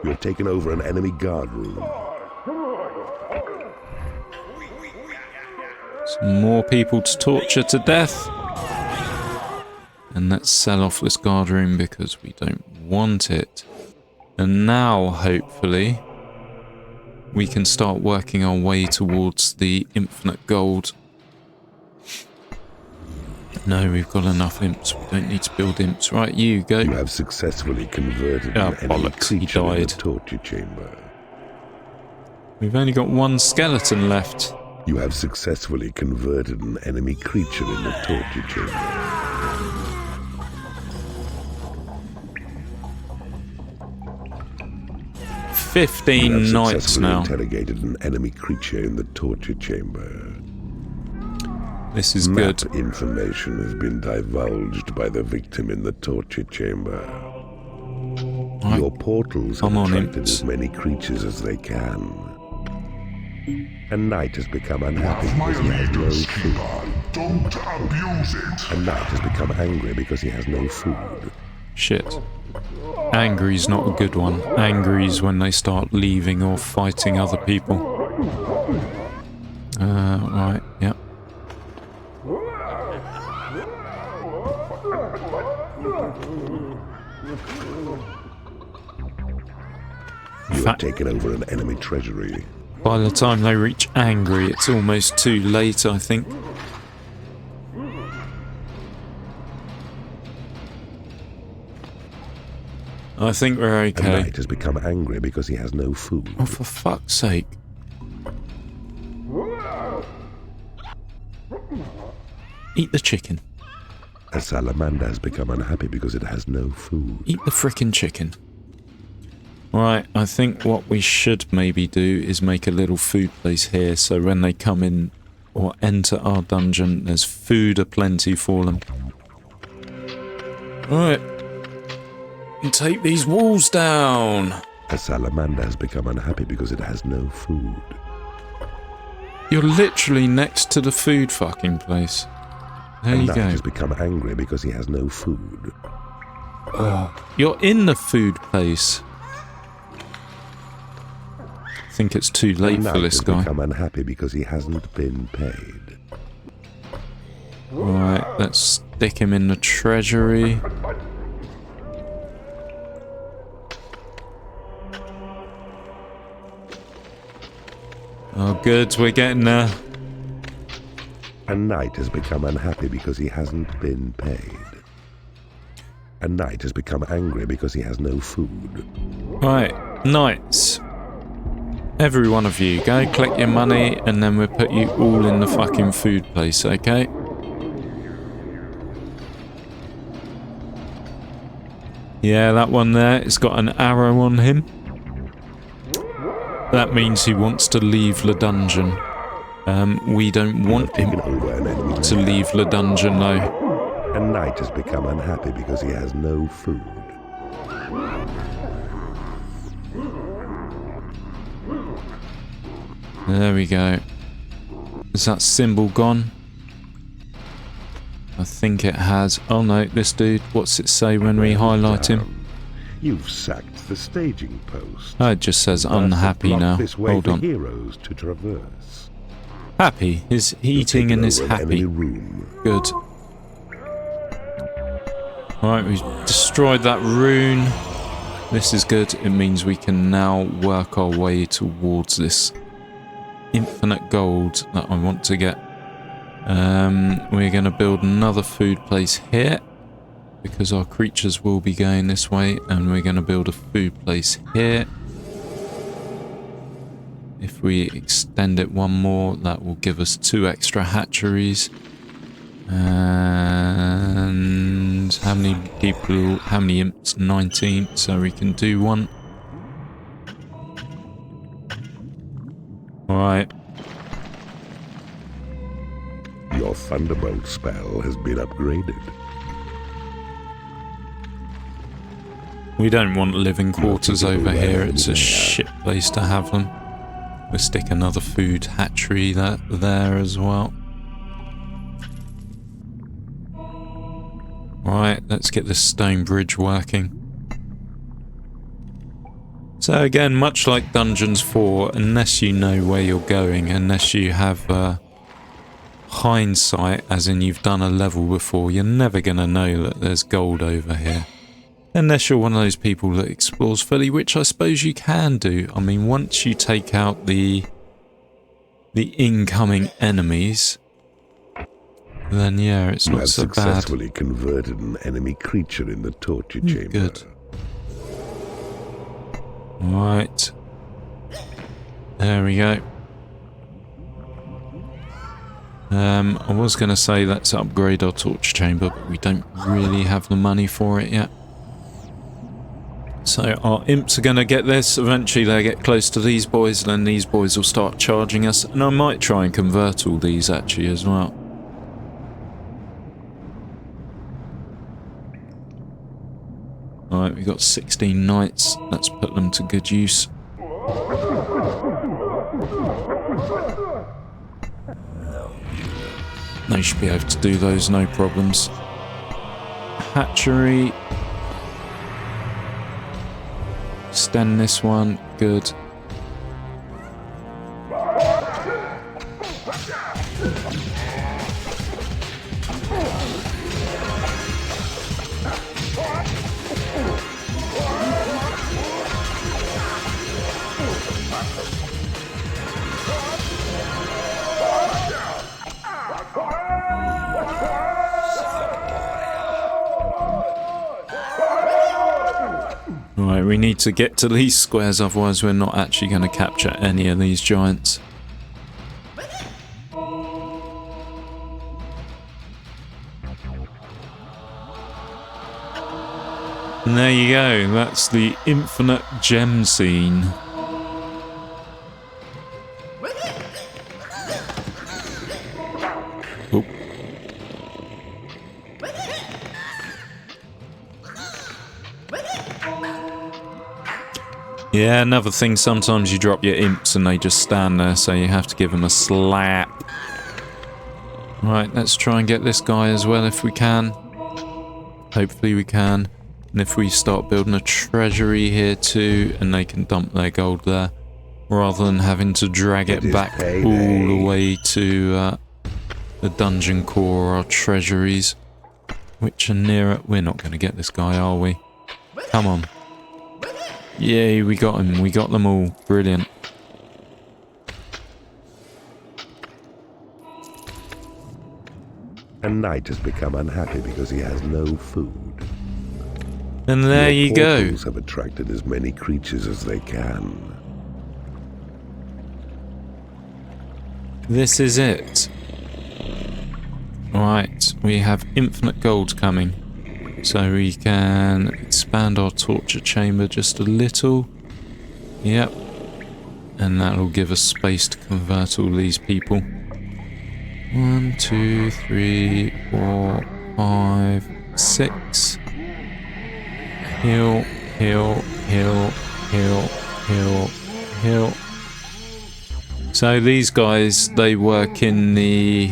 You have taken over an enemy guard room. Some more people to torture to death. And let's sell off this guard room because we don't want it. And now, hopefully, we can start working our way towards the infinite gold. No, we've got enough imps. We don't need to build imps. Right, you go. You have successfully converted an enemy creature in the torture chamber. We've only got 1 skeleton left. You have successfully converted an enemy creature in the torture chamber. 15 knights now. Interrogated an enemy creature in the torture chamber. This is good. Information has been divulged by the victim in the torture chamber. Right. Your portals have attracted as many creatures as they can. A knight has become unhappy because he has no food. Don't abuse it. A knight has become angry because he has no food. Shit. Angry's not a good one. Angry's when they start leaving or fighting other people. Right, yep. You have taken over an enemy treasury. By the time they reach angry, it's almost too late, I think. I think we're okay. A knight has become angry because he has no food. Oh, for fuck's sake. Eat the chicken. A salamander has become unhappy because it has no food. Eat the frickin' chicken. Right, I think what we should maybe do is make a little food place here so when they come in or enter our dungeon, there's food aplenty for them. Right. And take these walls down. A salamander has become unhappy because it has no food. You're literally next to the food fucking place. There you go. A knight has become angry because he has no food. You're in the food place. I think it's too late for this guy. A knight has become unhappy because he hasn't been paid. Right, let's stick him in the treasury. Oh, good, we're getting there. A knight has become unhappy because he hasn't been paid. A knight has become angry because he has no food. Right, knights. Every one of you, go collect your money and then we'll put you all in the fucking food place, okay? Yeah, that one there, it's got an arrow on him. That means he wants to leave the dungeon. We don't want him to leave the dungeon though. A knight has become unhappy because he has no food. There we go. Is that symbol gone? I think it has. Oh no, this dude, what's it say when we highlight him? You've sacked the staging post. Oh, it just says unhappy now. Hold on. Heroes to traverse. Happy. He's eating and is happy. Good. Alright, we've destroyed that rune. This is good. It means we can now work our way towards this infinite gold that I want to get. We're going to build another food place here because our creatures will be going this way, and we're going to build a food place here. If we extend it one more, that will give us 2 extra hatcheries. And how many people, how many imps? 19, so we can do one. Alright. Your Thunderbolt spell has been upgraded. We don't want living quarters over here, it's a shit place to have them. We'll stick another food hatchery there as well. Right, let's get this stone bridge working. So again, much like Dungeons 4, unless you know where you're going, unless you have hindsight, as in you've done a level before, you're never going to know that there's gold over here. Unless you're one of those people that explores fully, which I suppose you can do. I mean, once you take out the incoming enemies, then yeah, it's not so bad. You have successfully converted an enemy creature in the torture chamber. Good. Right. There we go. I was going to say let's upgrade our torture chamber, but we don't really have the money for it yet. So our imps are going to get this. Eventually they get close to these boys, and then these boys will start charging us. And I might try and convert all these actually as well. Alright, we've got 16 knights. Let's put them to good use. They should be able to do those, no problems. Hatchery. Extend this one. Good. Right, we need to get to these squares, otherwise we're not actually going to capture any of these giants. And there you go, that's the infinite gem scene. Oh. Yeah, another thing, sometimes you drop your imps and they just stand there, so you have to give them a slap. Right, let's try and get this guy as well if we can. Hopefully we can. And if we start building a treasury here too, and they can dump their gold there, rather than having to drag it back all the way to the dungeon core or our treasuries, which are nearer. We're not going to get this guy, are we? Come on. Yay, we got him. We got them all. Brilliant. A knight has become unhappy because he has no food. And there Your you go. portals have attracted as many creatures as they can. This is it. Right, we have infinite gold coming. So we can expand our torture chamber just a little. Yep. And that'll give us space to convert all these people. 1, 2, 3, 4, 5, 6. Heal, heal, heal, heal, heal, heal. So these guys, they work in the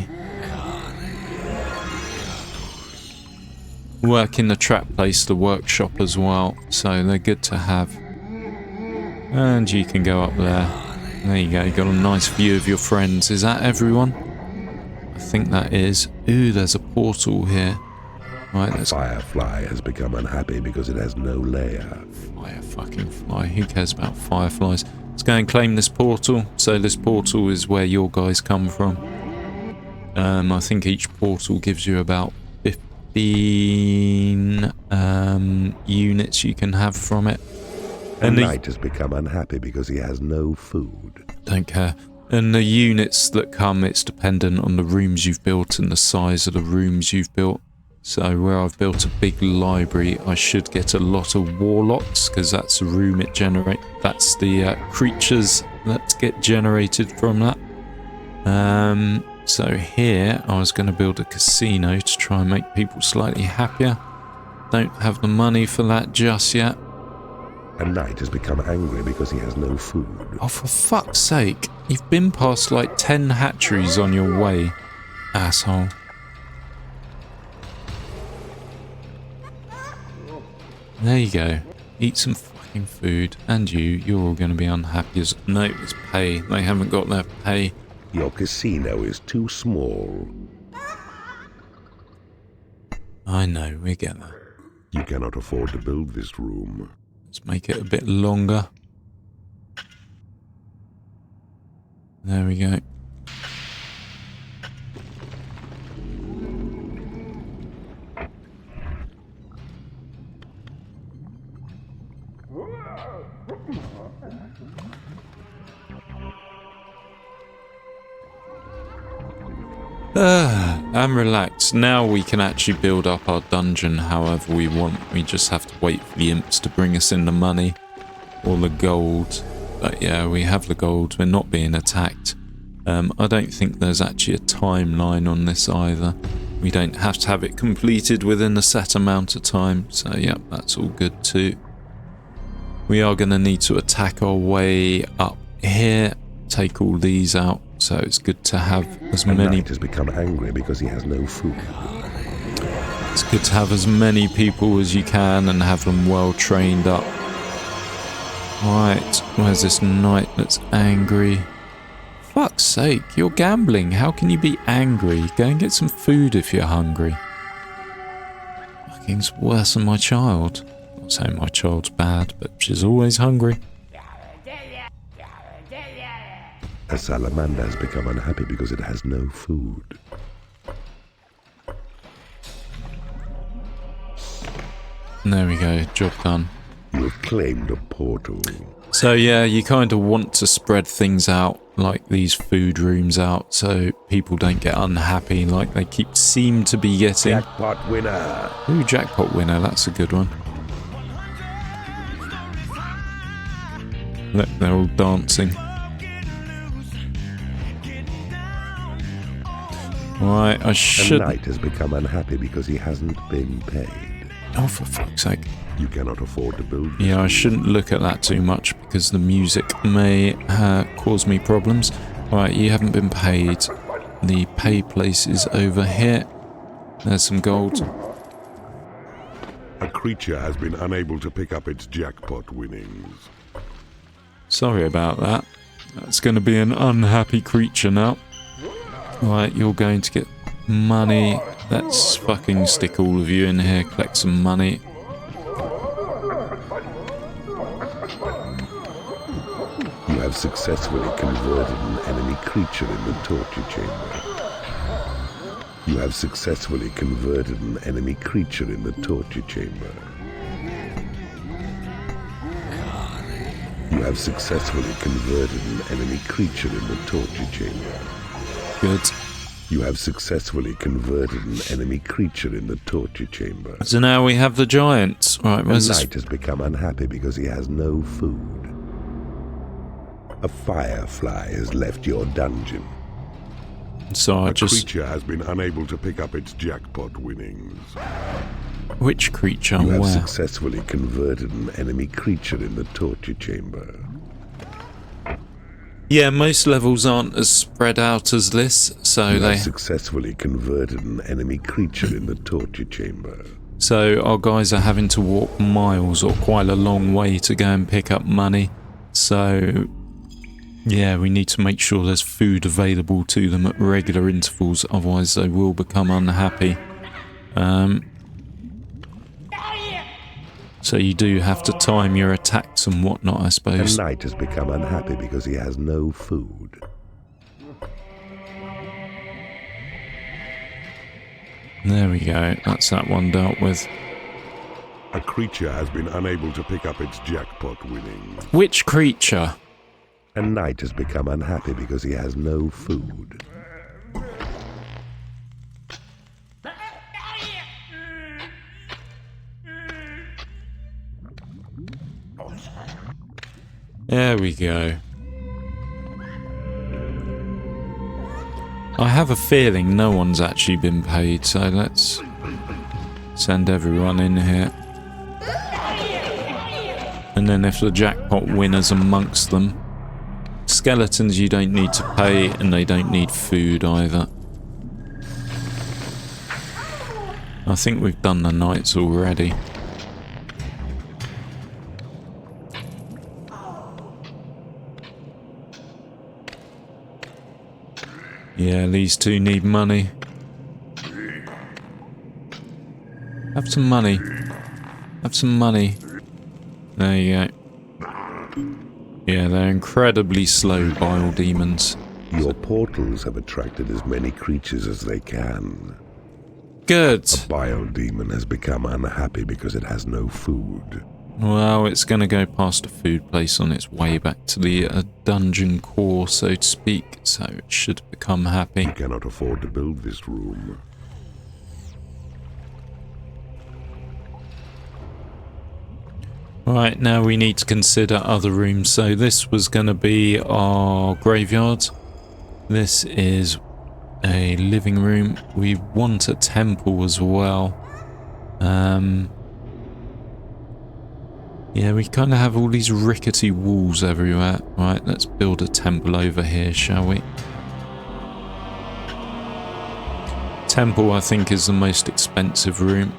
trap place, the workshop as well. So they're good to have. And you can go up there. There you go, you got a nice view of your friends. Is that everyone? I think that is. Ooh, there's a portal here. Right, let's... Firefly has become unhappy because it has no lair. Fire fucking fly. Who cares about fireflies? Let's go and claim this portal. So this portal is where your guys come from. I think each portal gives you about 15 units you can have from it. And the knight has become unhappy because he has no food. Don't care. And the units that come, it's dependent on the rooms you've built and the size of the rooms you've built. So where I've built a big library, I should get a lot of warlocks, because that's the room it generates. That's the creatures that get generated from that. So here, I was going to build a casino to try and make people slightly happier. Don't have the money for that just yet. A knight has become angry because he has no food. Oh, for fuck's sake. You've been past like 10 hatcheries on your way, asshole. There you go. Eat some fucking food. And you're all going to be unhappy as... No, it's pay. They haven't got their pay. Your casino is too small. I know, we get that. You cannot afford to build this room. Let's make it a bit longer. There we go. I'm relaxed. Now we can actually build up our dungeon however we want. We just have to wait for the imps to bring us in the money or the gold. But yeah, we have the gold. We're not being attacked. I don't think there's actually a timeline on this either. We don't have to have it completed within a set amount of time. So yeah, that's all good too. We are going to need to attack our way up here. Take all these out. So it's good to have as many... The knight has become angry because he has no food. It's good to have as many people as you can and have them well trained up. Right, where's this knight that's angry? Fuck's sake, you're gambling. How can you be angry? Go and get some food if you're hungry. Fucking it's worse than my child. Not saying my child's bad, but she's always hungry. A salamander has become unhappy because it has no food. There we go, job done. You have claimed a portal. So yeah, you kind of want to spread things out, like these food rooms out, so people don't get unhappy like they seem to be getting. Jackpot winner! Ooh, jackpot winner, that's a good one. Look, they're all dancing. Right, I should... A knight has become unhappy because he hasn't been paid. Oh, for fuck's sake. You cannot afford to build this. Yeah, I shouldn't look at that too much because the music may cause me problems. Right, you haven't been paid. The pay place is over here. There's some gold. A creature has been unable to pick up its jackpot winnings. Sorry about that. That's going to be an unhappy creature now. Right, you're going to get money. Let's fucking stick all of you in here, collect some money. You have successfully converted an enemy creature in the torture chamber. You have successfully converted an enemy creature in the torture chamber. You have successfully converted an enemy creature in the torture chamber. Good. You have successfully converted an enemy creature in the torture chamber. So now we have the giants. Right, where's The this? knight has become unhappy because he has no food. A firefly has left your dungeon. So I A just... creature has been unable to pick up its jackpot winnings. Which creature? You have Where? successfully converted an enemy creature in the torture chamber. Yeah, most levels aren't as spread out as this, so You they... have successfully converted an enemy creature in the torture chamber. So our guys are having to walk miles or quite a long way to go and pick up money. So, yeah, we need to make sure there's food available to them at regular intervals, otherwise they will become unhappy. So you do have to time your attacks and whatnot, I The suppose. knight has become unhappy because he has no food. There we go, that's that one dealt with. A creature has been unable to pick up its jackpot winnings. Which creature? A knight has become unhappy because he has no food. There we go. I have a feeling no one's actually been paid, so let's send everyone in here. And then if the jackpot winner's amongst them, skeletons you don't need to pay and they don't need food either. I think we've done the knights already. Yeah, these two need money. Have some money. Have some money. There you go. Yeah, they're incredibly slow, bile demons. Your portals have attracted as many creatures as they can. Good. Bile demon has become unhappy because it has no food. Well, it's going to go past a food place on its way back to the dungeon core, so to speak, so it should become happy. You cannot afford to build this room. Right, now we need to consider other rooms. So this was going to be our graveyard. This is a living room. We want a temple as well. Yeah, we kind of have all these rickety walls everywhere. Right, let's build a temple over here, shall we? Temple, I think, is the most expensive room.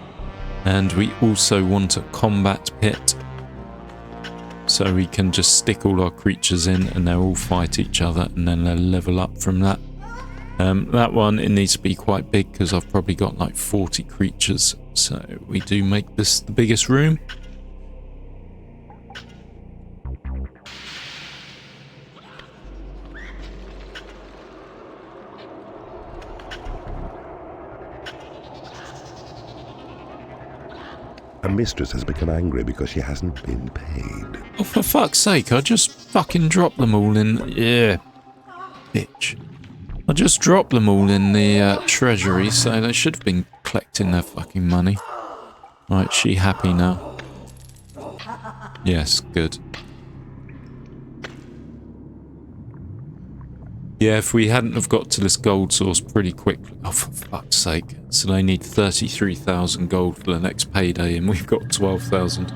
And we also want a combat pit. So we can just stick all our creatures in and they'll all fight each other and then they'll level up from that. That one, it needs to be quite big because I've probably got like 40 creatures. So we do make this the biggest room. A mistress has become angry because she hasn't been paid. Oh, for fuck's sake, I just fucking dropped them all in... Yeah. Bitch. I just dropped them all in the treasury, so they should have been collecting their fucking money. Right, she happy now? Yes, good. Yeah, if we hadn't have got to this gold source pretty quickly... Oh, for fuck's sake. So they need 33,000 gold for the next payday, and we've got 12,000.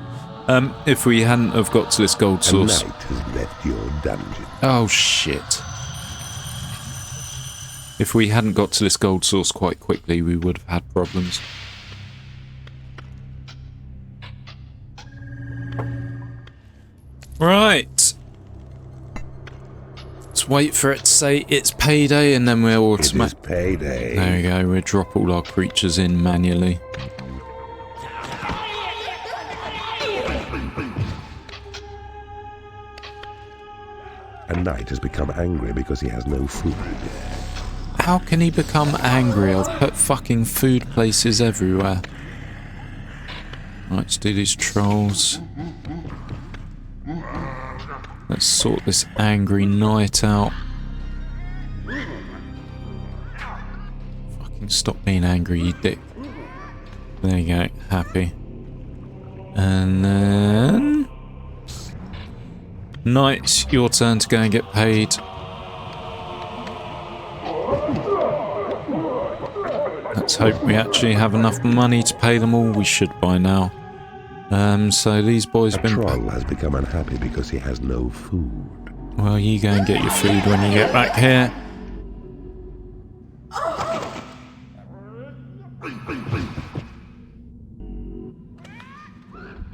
If we hadn't have got to this gold source... A knight has left your dungeon. Oh, shit. If we hadn't got to this gold source quite quickly, we would have had problems. Right. Let's wait for it to say it's payday and then we'll It is payday. There we go, we'll drop all our creatures in manually. A knight has become angry because he has no food. How can he become angry? I've put fucking food places everywhere. Right, let's do these trolls. Let's sort this angry knight out. Fucking stop being angry, you dick. There you go, happy. And then... Knight, your turn to go and get paid. Let's hope we actually have enough money to pay them all. We should by now. So these boys have been... Troll has become unhappy because he has no food. Well, you go and get your food when you get back here.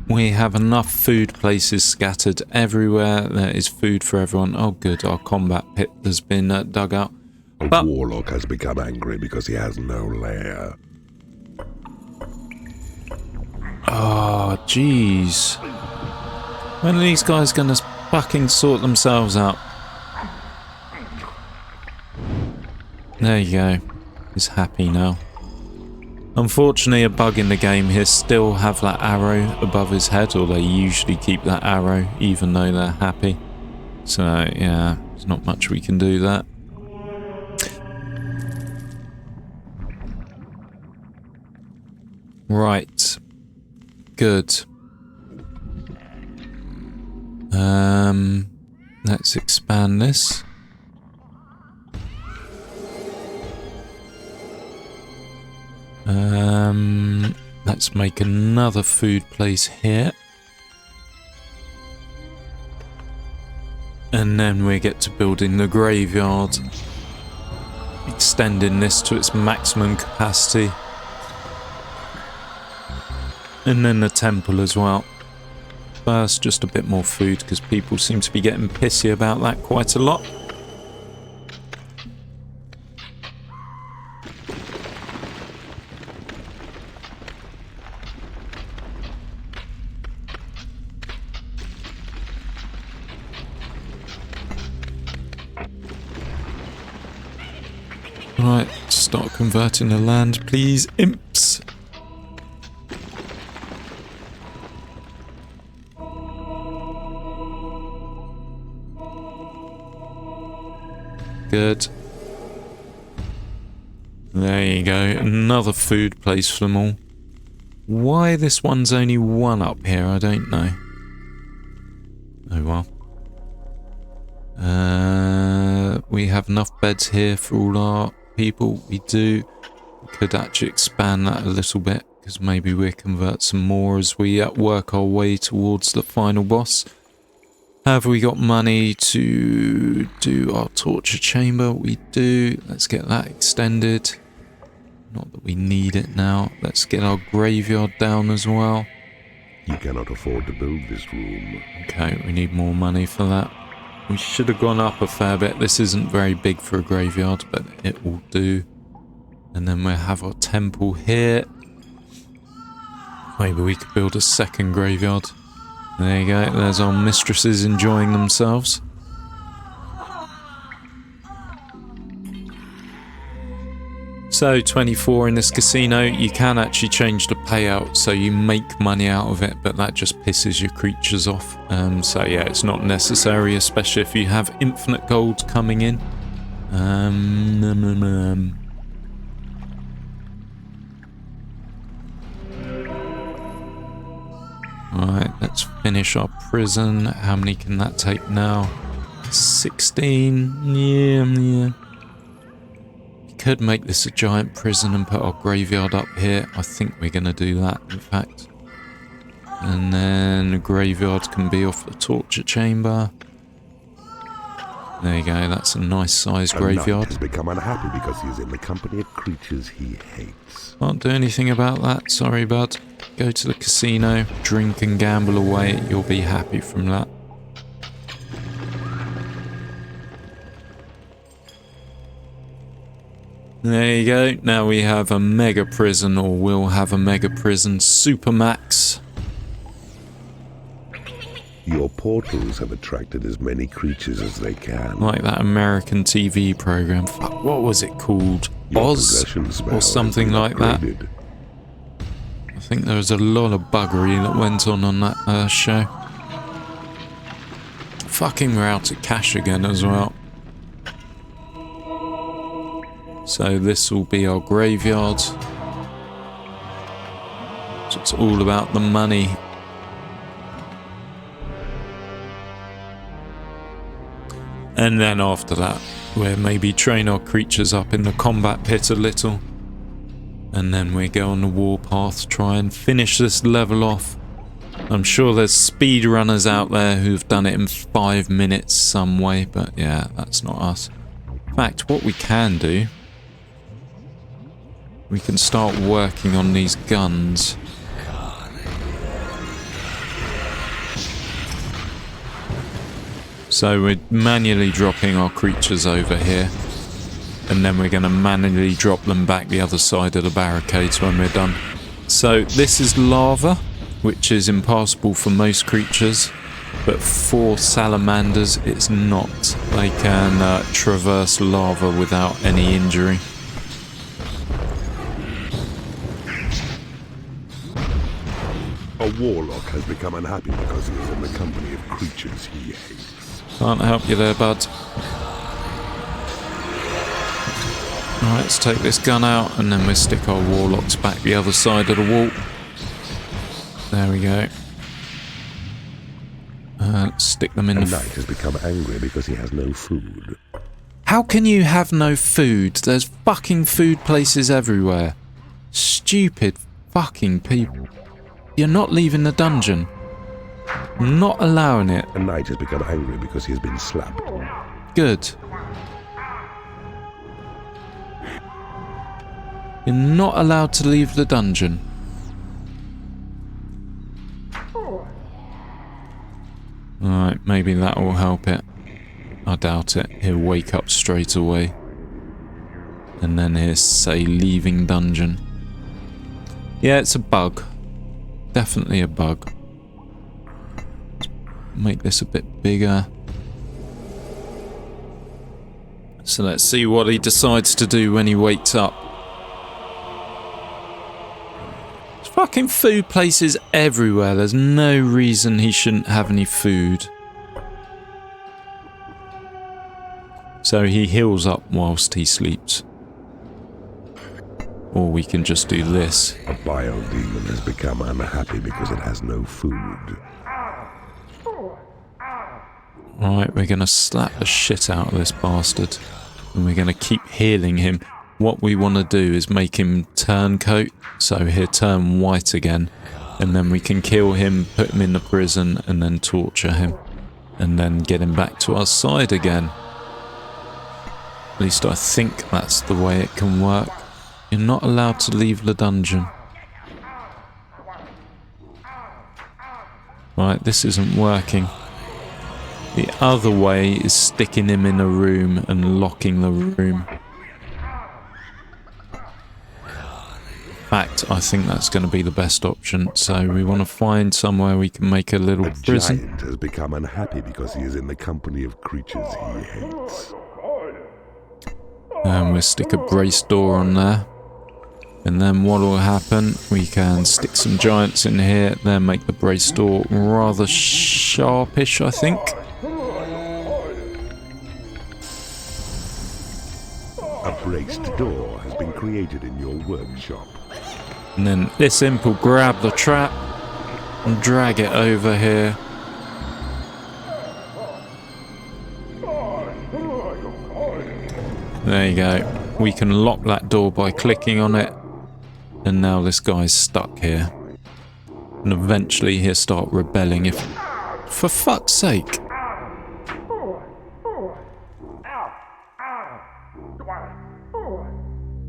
We have enough food places scattered everywhere. There is food for everyone. Oh good, our combat pit has been dug out. A warlock has become angry because he has no lair. Oh, jeez. When are these guys gonna fucking sort themselves out? There you go. He's happy now. Unfortunately, a bug in the game here still have that arrow above his head, or they usually keep that arrow even though they're happy. So, yeah, there's not much we can do there. Right. Good. Let's expand this. Let's make another food place here. And then we get to building the graveyard. Extending this to its maximum capacity. And then the temple as well. First, just a bit more food because people seem to be getting pissy about that quite a lot. Right, start converting the land, please, imps. Good. There you go, another food place for them all. Why this one's only one up here, I don't know. Oh well. We have enough beds here for all our people. We do. We could actually expand that a little bit because maybe we'll convert some more as we work our way towards the final boss. Have we got money to do our torture chamber? We do. Let's get that extended. Not that we need it now. Let's get our graveyard down as well. You cannot afford to build this room. Okay, we need more money for that. We should have gone up a fair bit. This isn't very big for a graveyard, but it will do. And then we'll have our temple here. Maybe we could build a second graveyard. There you go. There's our mistresses enjoying themselves. So 24 in this casino, you can actually change the payout so you make money out of it, but that just pisses your creatures off. So yeah, it's not necessary, especially if you have infinite gold coming in. Alright, let's finish our prison. How many can that take now? 16. Yeah. Could make this a giant prison and put our graveyard up here. I think we're going to do that, in fact. And then the graveyard can be off the torture chamber. There you go, that's a nice sized graveyard. Has become unhappy because he is in the company of creatures he hates. Can't do anything about that, sorry bud. Go to the casino, drink and gamble away, you'll be happy from that. There you go, now we have a mega prison, or will have a mega prison, Supermax. Your portals have attracted as many creatures as they can. Like that American TV program, fuck, what was it called? Oz? Or something like that. I think there was a lot of buggery that went on that show. fucking we're out of cash again as well. So this will be our graveyard. So it's all about the money. And then after that, we'll maybe train our creatures up in the combat pit a little. And then we go on the warpath, try and finish this level off. I'm sure there's speedrunners out there who've done it in 5 minutes some way, but yeah, that's not us. In fact, what we can do, we can start working on these guns. So we're manually dropping our creatures over here, and then we're going to manually drop them back the other side of the barricades when we're done. So this is lava, which is impassable for most creatures, but for salamanders it's not. They can traverse lava without any injury. A warlock has become unhappy because he is in the company of creatures he hates. Can't help you there, bud. Alright, let's take this gun out and then we'll stick our warlocks back the other side of the wall. There we go. Let's stick them in the... The knight has become angry because he has no food. How can you have no food? There's fucking food places everywhere. Stupid fucking people. You're not leaving the dungeon. I'm not allowing it. The knight has become angry because he has been slapped. Good. You're not allowed to leave the dungeon. Alright, maybe that will help it. I doubt it. He'll wake up straight away. And then he'll say leaving dungeon. Yeah, it's a bug. Definitely a bug. Make this a bit bigger. So let's see what he decides to do when he wakes up. There's fucking food places everywhere. There's no reason he shouldn't have any food. So he heals up whilst he sleeps. Or we can just do this. A bile demon has become unhappy because it has no food. Right, we're going to slap the shit out of this bastard. And we're going to keep healing him. What we want to do is make him turncoat. So he'll turn white again. And then we can kill him, put him in the prison, and then torture him. And then get him back to our side again. At least I think that's the way it can work. You're not allowed to leave the dungeon. Right, this isn't working. The other way is sticking him in a room and locking the room. In fact, I think that's going to be the best option. So we want to find somewhere we can make a little prison. The giant has become unhappy because he is in the company of creatures he hates. And we'll stick a brace door on there. And then what will happen, we can stick some giants in here, then make the brace door rather sharpish, I think. A braced door has been created in your workshop. And then this imp will grab the trap and drag it over here. There you go. We can lock that door by clicking on it. And now this guy's stuck here. And eventually he'll start rebelling if... For fuck's sake!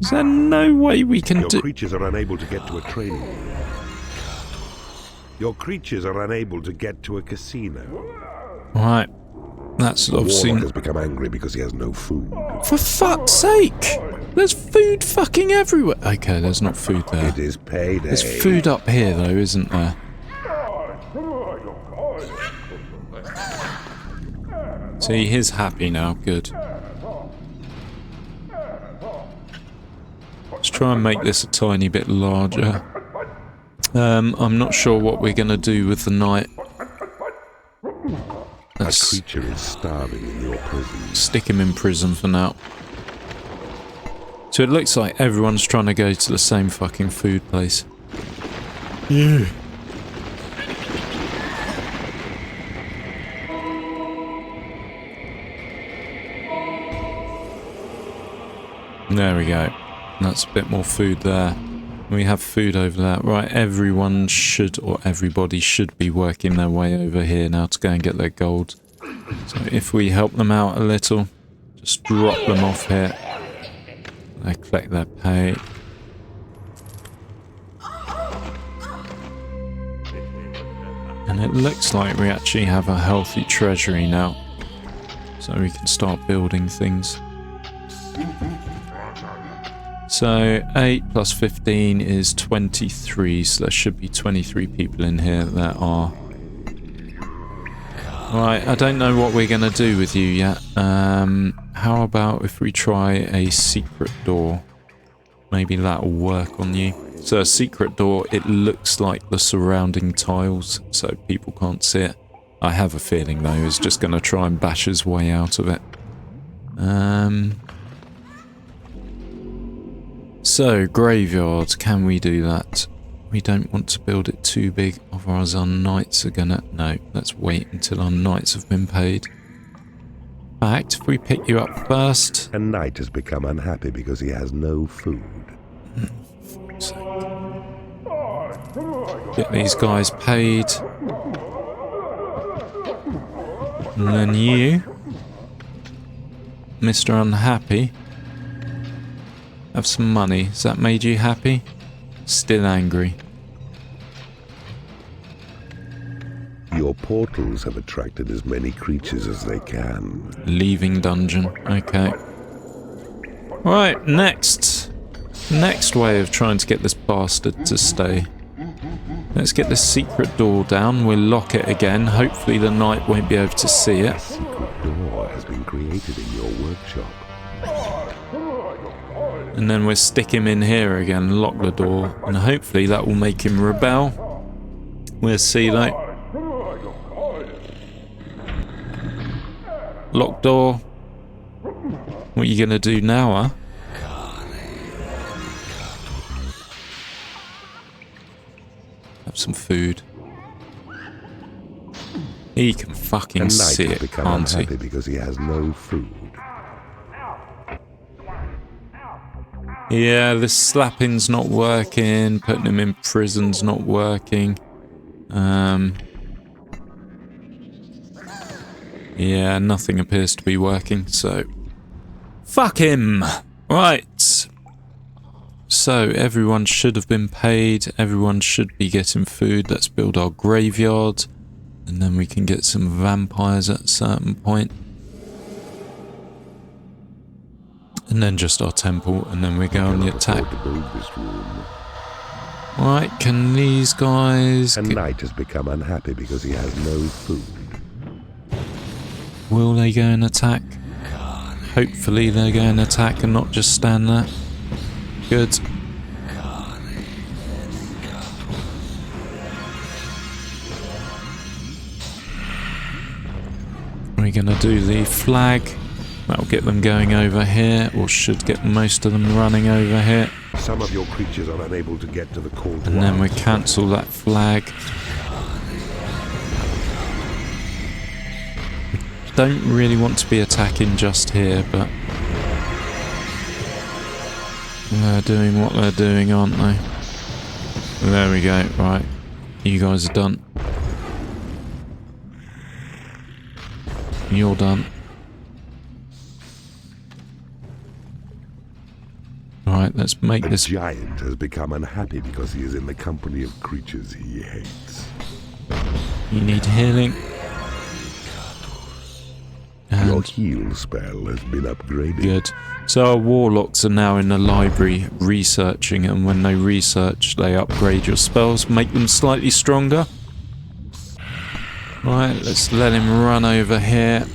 Is there no way we can do... Your creatures are unable to get to a training room. Your creatures are unable to get to a casino. Right. That's The obviously... warlock has become angry because he has no food. For fuck's sake! There's food fucking everywhere! Okay, there's not food there. It is payday. There's food up here though, isn't there? See, he's happy now. Good. Let's try and make this a tiny bit larger. I'm not sure what we're going to do with the knight. Let's creature is starving in your prison. stick him in prison for now. So it looks like everyone's trying to go to the same fucking food place. Yeah. There we go. That's a bit more food there. We have food over there. Right, everyone should, or everybody should be working their way over here now to go and get their gold. So if we help them out a little, just drop them off here. They collect their pay. And it looks like we actually have a healthy treasury now. So we can start building things. So 8 plus 15 is 23, so there should be 23 people in here that are... Right, I don't know what we're going to do with you yet. How about if we try a secret door? Maybe that'll work on you. So a secret door, it looks like the surrounding tiles, so people can't see it. I have a feeling though, he's just going to try and bash his way out of it. So, graveyard, can we do that? We don't want to build it too big, otherwise our knights are gonna... No, let's wait until our knights have been paid. In fact, if we pick you up first... A knight has become unhappy because he has no food. Get these guys paid. And then you, Mr. Unhappy, have some money. Has that made you happy? Still angry. Your portals have attracted as many creatures as they can. Leaving dungeon. Okay. Right, next. Next way of trying to get this bastard to stay. Let's get this secret door down. We'll lock it again. Hopefully the knight won't be able to see it. A secret door has been created in your workshop. And then we'll stick him in here again, lock the door, and hopefully that will make him rebel. We'll see though. Lock door. What are you gonna do now, huh? Have some food. He can fucking see it, can't he? Unhappy because he has no food. Yeah, this slapping's not working, putting him in prison's not working. Yeah, nothing appears to be working, so... Fuck him! Right. So, everyone should have been paid, everyone should be getting food. Let's build our graveyard, and then we can get some vampires at a certain point. And then just our temple, and then we go on the attack. Right, can these guys... A knight has become unhappy because he has no food. Will they go and attack? Hopefully they're going to attack and not just stand there. Good. We're going to do the flag. That'll get them going over here, or should get most of them running over here. Some of your creatures are unable to get to the call to And then we cancel that flag. Don't really want to be attacking just here, but they're doing what they're doing, aren't they? There we go. Right, you guys are done. You're done. Right, let's make this... A giant has become unhappy because he is in the company of creatures he hates. You need healing. And your heal spell has been upgraded. Good. So our warlocks are now in the library researching, and when they research, they upgrade your spells, make them slightly stronger. Right, let's let him run over here.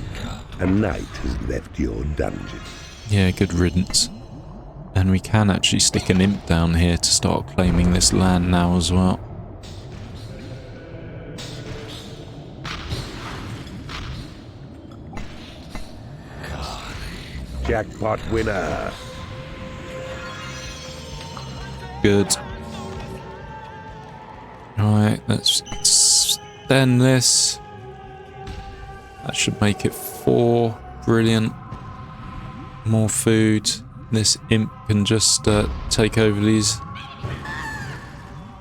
A knight has left your dungeon. Yeah, good riddance. And we can actually stick an imp down here to start claiming this land now as well. jackpot winner. Good. Alright, let's extend this. That should make it 4. Brilliant. More food. This imp can just take over these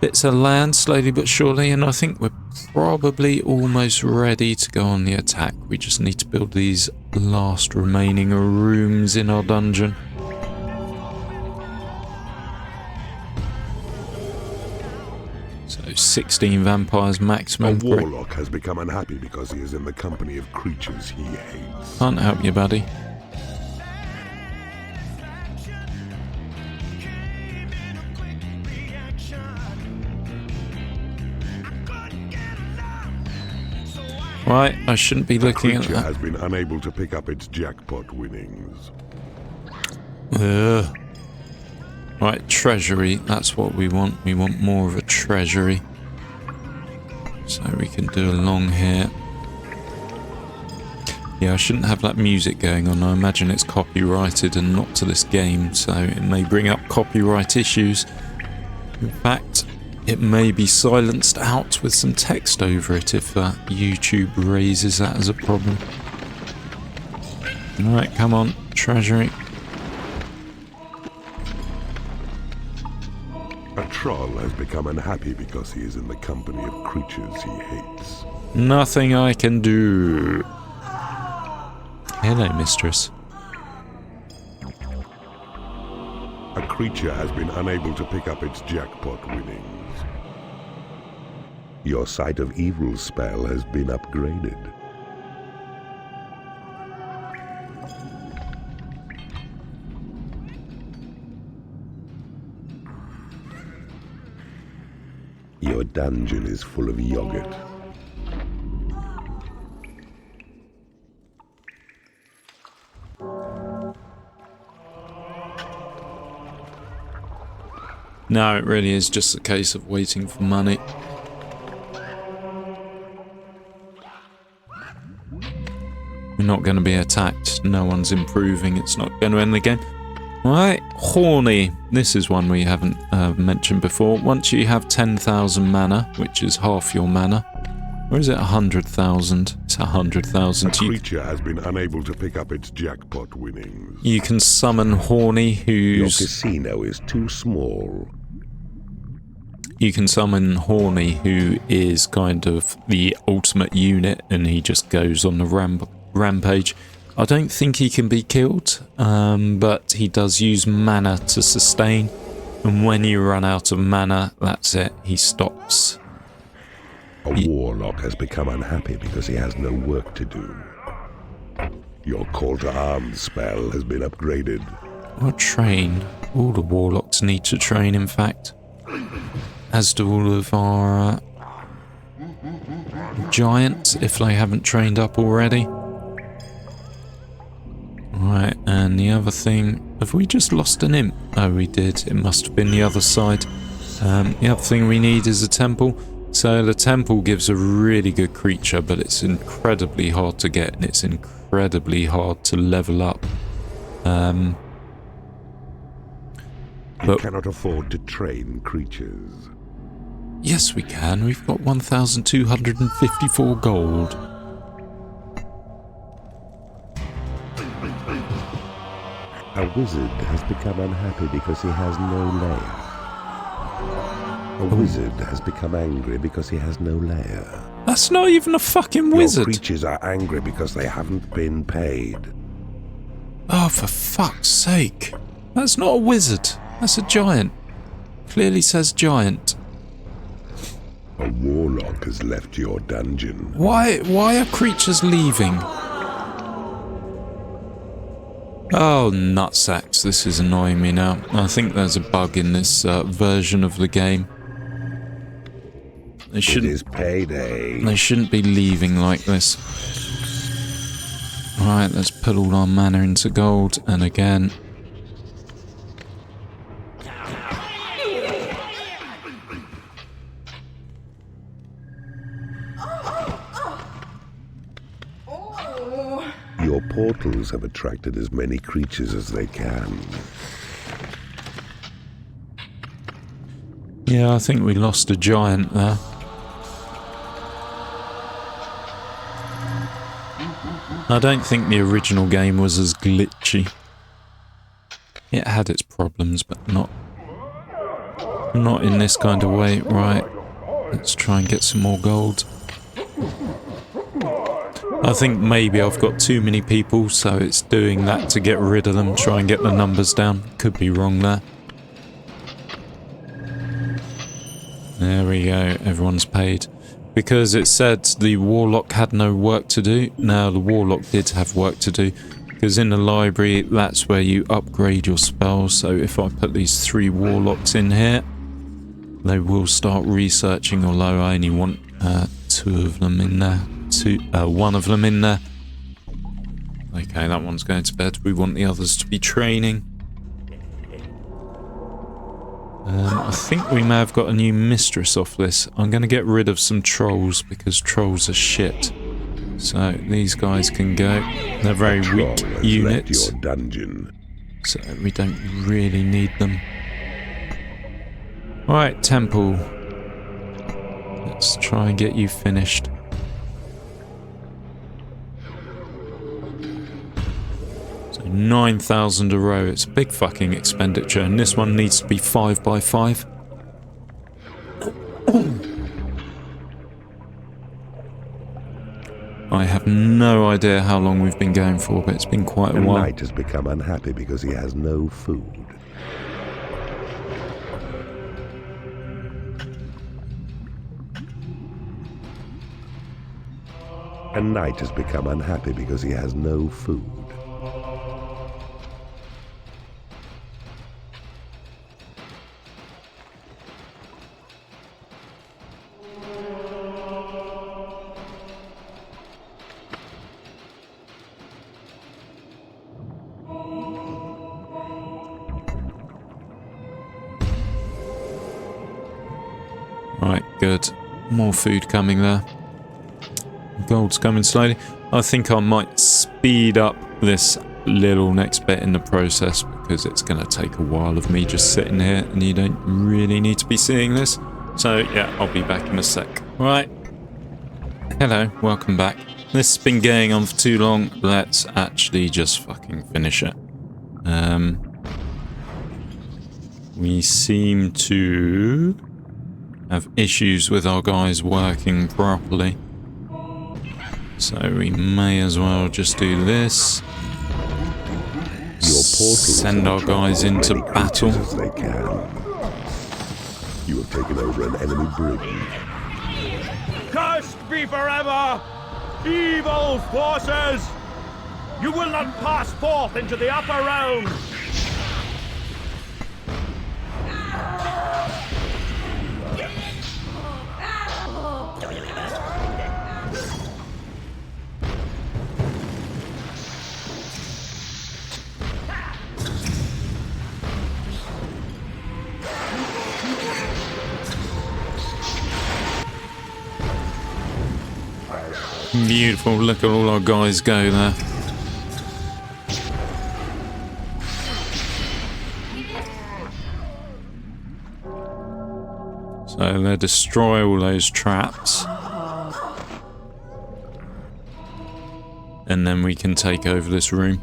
bits of land slowly but surely, and I think we're probably almost ready to go on the attack. We just need to build these last remaining rooms in our dungeon. So 16 vampires maximum. A warlock has become unhappy because he is in the company of creatures he hates. Can't help you, buddy. Right, I shouldn't be looking at Creature that. has been unable to pick up its jackpot winnings. Ugh. Right, treasury. That's what we want. We want more of a treasury. So we can do along here. Yeah, I shouldn't have that music going on. I imagine it's copyrighted and not to this game, so it may bring up copyright issues. In fact, it may be silenced out with some text over it if YouTube raises that as a problem. Alright, come on, treasury. A troll has become unhappy because he is in the company of creatures he hates. Nothing I can do. Hello, mistress. A creature has been unable to pick up its jackpot winnings. Your sight of evil spell has been upgraded. Your dungeon is full of yogurt. No, it really is just a case of waiting for money. We're not going to be attacked. No one's improving. It's not going to end the game. Right, horny. This is one we haven't mentioned before. Once you have 10,000 mana, which is half your mana, or is it 100,000? It's 100,000. A creature has been unable to pick up its jackpot winnings. You can summon Horny, Your who's... casino is too small. You can summon Horny, who is kind of the ultimate unit, and he just goes on the rampage. I don't think he can be killed, but he does use mana to sustain, and when you run out of mana, that's it, he stops. A warlock has become unhappy because he has no work to do. Your call to arms spell has been upgraded. Or train. All the warlocks need to train, in fact. As do all of our giants, if they haven't trained up already. Right, and the other thing... Have we just lost an imp? Oh, we did. It must have been the other side. The other thing we need is a temple. So the temple gives a really good creature, but it's incredibly hard to get, and it's incredibly hard to level up. You But cannot afford to train creatures. yes, we can. We've got 1,254 gold. A wizard has become unhappy because he has no lair. A wizard has become angry because he has no lair. That's not even a fucking Your wizard. creatures are angry because they haven't been paid. Oh, for fuck's sake. That's not a wizard. That's a giant. Clearly says giant. A warlock has left your dungeon. Why are creatures leaving? Oh, nutsacks. This is annoying me now. I think there's a bug in this version of the game. They It shouldn't... is payday. They shouldn't be leaving like this. Right, let's put all our mana into gold, and again... Your portals have attracted as many creatures as they can. Yeah, I think we lost a giant there. I don't think the original game was as glitchy. It had its problems, but not in this kind of way. Right, let's try and get some more gold. I think maybe I've got too many people, so it's doing that to get rid of them, try and get the numbers down. Could be wrong there. There we go, everyone's paid. Because it said the warlock had no work to do. Now, the warlock did have work to do. Because in the library, that's where you upgrade your spells. So if I put these 3 warlocks in here, they will start researching, although I only want 2 of them in there. 1 of them in there. Okay, that one's going to bed. We want the others to be training. I think we may have got a new mistress off this. I'm going to get rid of some trolls because trolls are shit. So these guys can go. They're very weak units. Your dungeon. So we don't really need them. Alright, temple. Let's try and get you finished. So 9,000 a row. It's a big fucking expenditure, and this one needs to be 5 by 5. I have no idea how long we've been going for, but it's been quite a while. The knight has become unhappy because he has no food. A knight has become unhappy because he has no food. Right, good. More food coming there. Gold's coming slowly. I think I might speed up this little next bit in the process because it's going to take a while of me just sitting here and you don't really need to be seeing this. So yeah, I'll be back in a sec. Right. Hello, welcome back. This has been going on for too long. Let's actually just fucking finish it. We seem to have issues with our guys working properly. So we may as well just do this. Send our guys into battle. As they can. You have taken over an enemy bridge. Cursed be forever, evil forces! You will not pass forth into the upper realms! Beautiful, look at all our guys go there. So they destroy all those traps. And then we can take over this room.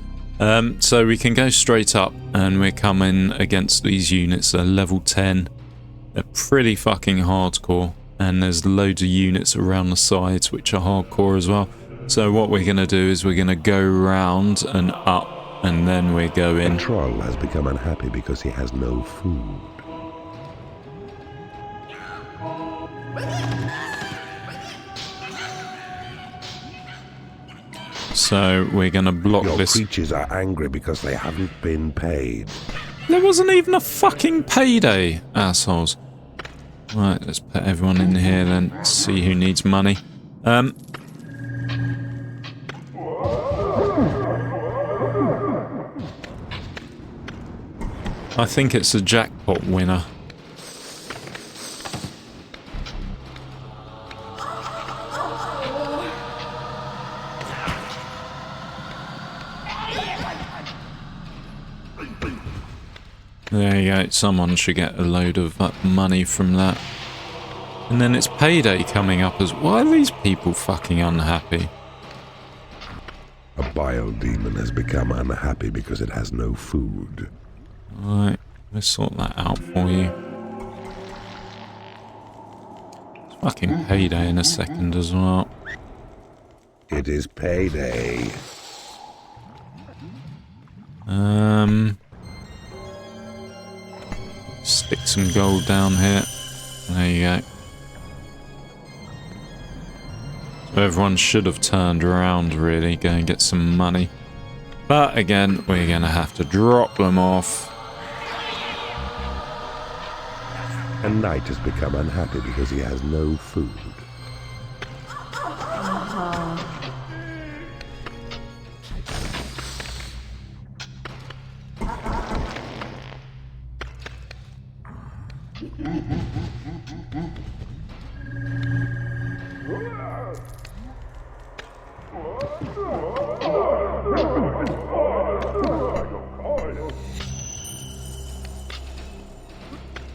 So we can go straight up and we're coming against these units. They're level 10. They're pretty fucking hardcore. And there's loads of units around the sides which are hardcore as well. So what we're going to do is we're going to go round and up and then we go in. A troll has become unhappy because he has no food. So we're going to block Your this. creatures are angry because they haven't been paid. There wasn't even a fucking payday, assholes. Right, let's put everyone in here then, see who needs money. I think it's a jackpot winner. There you go. Someone should get a load of money from that. And then it's payday coming up as... Why are these people fucking unhappy? A bile demon has become unhappy because it has no food. Alright, let's sort that out for you. It's fucking payday in a second as well. It is payday. Stick some gold down here. There you go. So everyone should have turned around, really, go and get some money. But again, we're going to have to drop them off. And Knight has become unhappy because he has no food.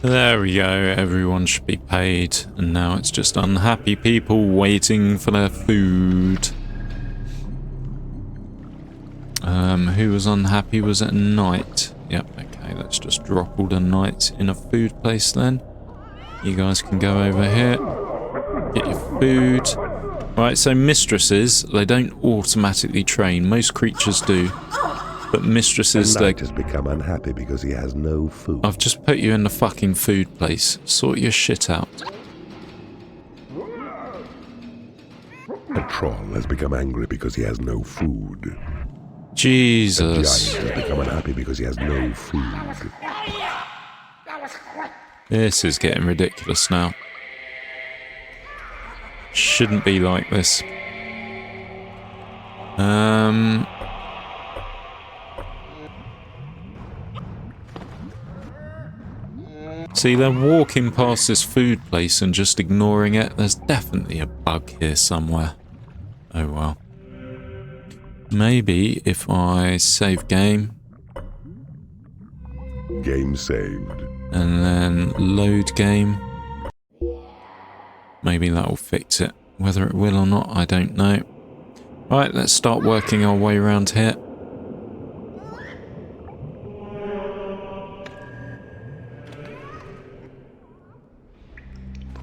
There we go, everyone should be paid, and now it's just unhappy people waiting for their food. Who was unhappy? Was it Knight? Yep, okay, let's just drop all the Knights in a food place then. You guys can go over here, get your food. Right, so mistresses, they don't automatically train, most creatures do. But mistresses, Knight has become unhappy because he has no food. I've just put you in the fucking food place. Sort your shit out. A troll has become angry because he has no food. Jesus. A giant has become unhappy because he has no food. This is getting ridiculous now. Shouldn't be like this. See, they're walking past this food place and just ignoring it. There's definitely a bug here somewhere. Oh well. Maybe if I save game. Game saved. And then load game. Maybe that will fix it. Whether it will or not, I don't know. Right, let's start working our way around here.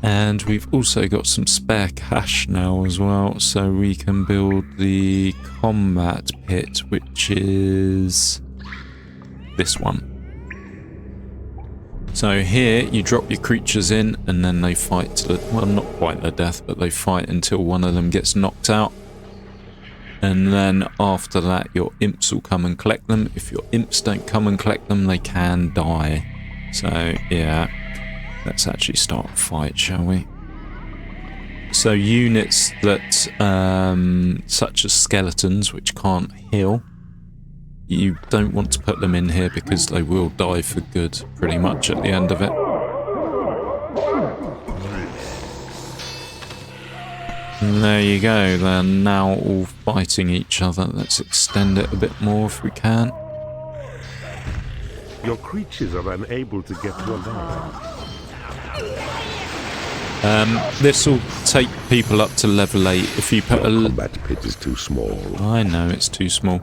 And we've also got some spare cash now as well, so we can build the combat pit, which is this one. So here you drop your creatures in and then they fight to the, well, not quite the death, but they fight until one of them gets knocked out. And then after that your imps will come and collect them. If your imps don't come and collect them, they can die. So yeah. Let's actually start a fight, shall we? So units that, such as skeletons, which can't heal, you don't want to put them in here because they will die for good, pretty much, at the end of it. And there you go, they're now all fighting each other. Let's extend it a bit more if we can. Your creatures are unable to get to a land. This will take people up to level 8. If you put a combat pit is too small. I know it's too small.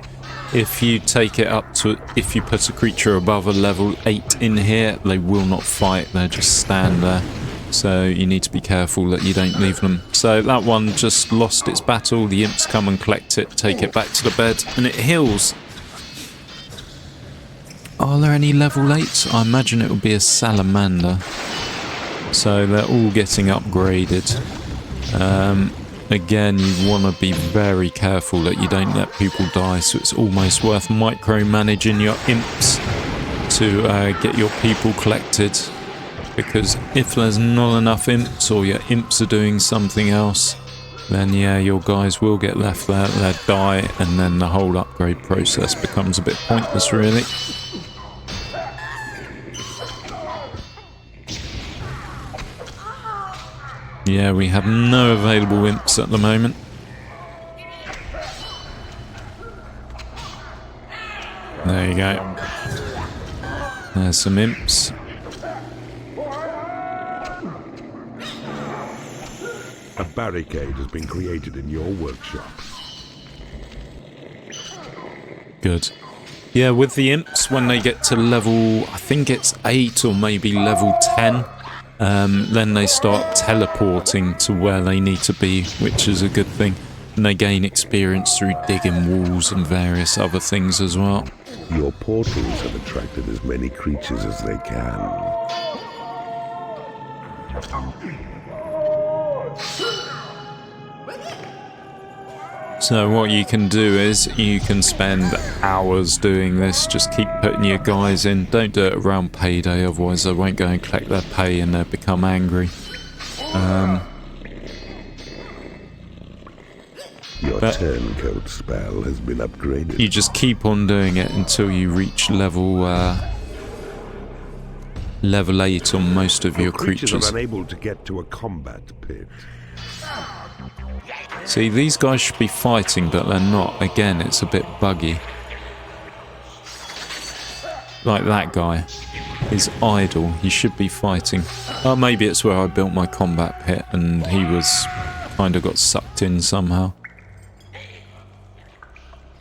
If you take it up to, if you put a creature above a level 8 in here, they will not fight. They just stand there. So you need to be careful that you don't leave them. So that one just lost its battle. The imps come and collect it, take it back to the bed, and it heals. Are there any level 8s? I imagine it would be a salamander. So they're all getting upgraded. Again, you want to be very careful that you don't let people die, so it's almost worth micromanaging your imps to get your people collected. Because if there's not enough imps, or your imps are doing something else, then yeah, your guys will get left there, they'll die, and then the whole upgrade process becomes a bit pointless, really. Yeah, we have no available imps at the moment. There you go. There's some imps. A barricade has been created in your workshop. Good. Yeah, with the imps, when they get to level, I think it's 8 or maybe level 10, then they start teleporting to where they need to be, which is a good thing. And they gain experience through digging walls and various other things as well. Your portals have attracted as many creatures as they can. So what you can do is you can spend hours doing this. Just keep putting your guys in. Don't do it around payday, otherwise they won't go and collect their pay and they'll become angry. Your turncoat spell has been upgraded. You just keep on doing it until you reach level 8 on most of your creatures. Are unable to get to a combat pit. See, these guys should be fighting, but they're not. Again, it's a bit buggy. Like that guy is idle. He should be fighting. Oh, maybe it's where I built my combat pit and he was kind of got sucked in somehow.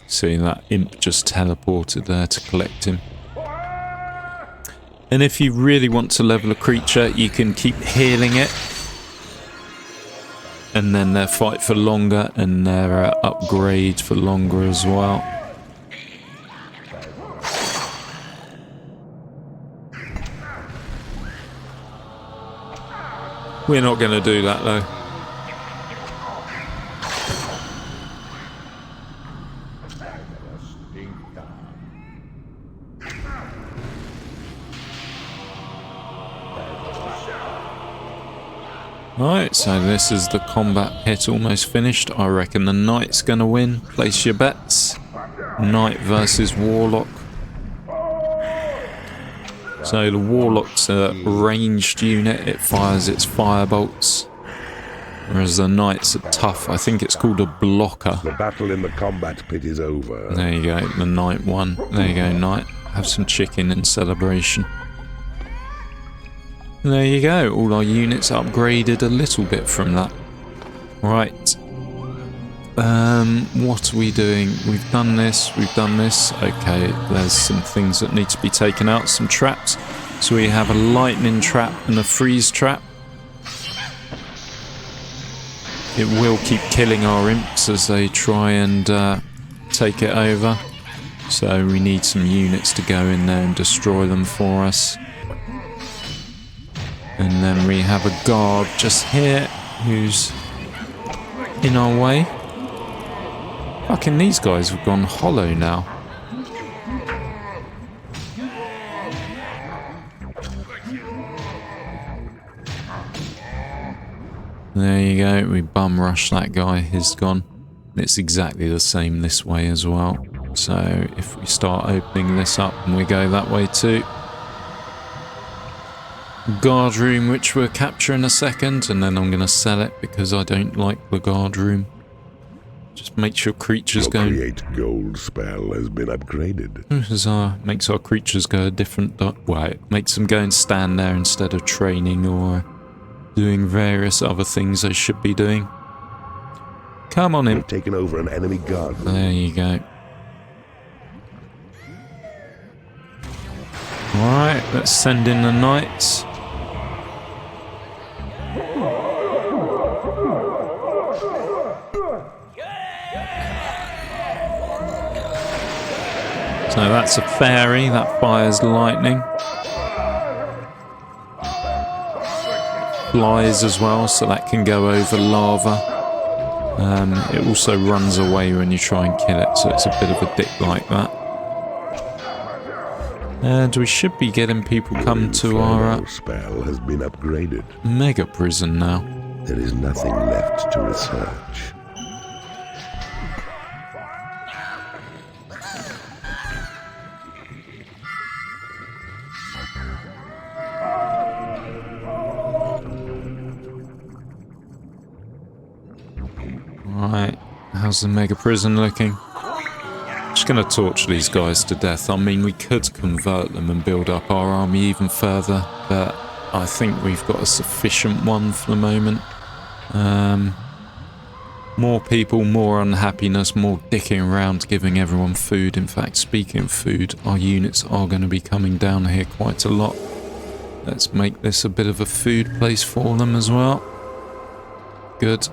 See, that imp just teleported there to collect him. And if you really want to level a creature, you can keep healing it. And then their fight for longer and their upgrade for longer as well. We're not going to do that though. Right, so this is the combat pit almost finished. I reckon the knight's going to win. Place your bets. Knight versus warlock. So the warlock's a ranged unit. It fires its firebolts. Whereas the knight's a tough, I think it's called a blocker. The battle in the combat pit is over. There you go, the knight won. There you go, knight. Have some chicken in celebration. There you go, all our units upgraded a little bit from that. Right. What are we doing? We've done this, Okay, there's some things that need to be taken out, some traps. So we have a lightning trap and a freeze trap. It will keep killing our imps as they try and take it over. So we need some units to go in there and destroy them for us. And then we have a guard just here who's in our way. Fucking these guys have gone hollow now. There you go, we bum rush that guy, he's gone. It's exactly the same this way as well. So if we start opening this up and we go that way too. Guard room, which we'll capture in a second, and then I'm going to sell it because I don't like the guard room. Just makes your creatures go... Create gold spell has been upgraded. Makes our creatures go a different... Well, it makes them go and stand there instead of training or doing various other things they should be doing. Come on in. We've taken over an enemy guard room. There you go. Alright, let's send in the knights. So that's a fairy, that fires lightning. Flies as well, so that can go over lava. It also runs away when you try and kill it, so it's a bit of a dick like that. And we should be getting people come to our spell has been upgraded. Mega prison now. There is nothing left to research. Right, how's the mega prison looking? Just going to torture these guys to death. I mean, we could convert them and build up our army even further, but I think we've got a sufficient one for the moment. More people, more unhappiness, more dicking around, giving everyone food. In fact, speaking of food, our units are going to be coming down here quite a lot. Let's make this a bit of a food place for them as well. Good.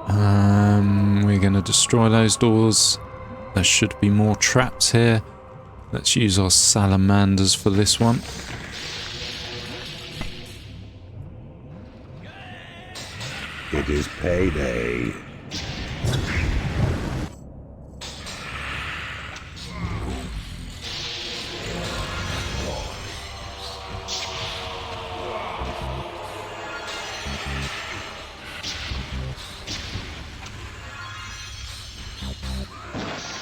We're going to destroy those doors. There should be more traps here. Let's use our salamanders for this one. It is payday.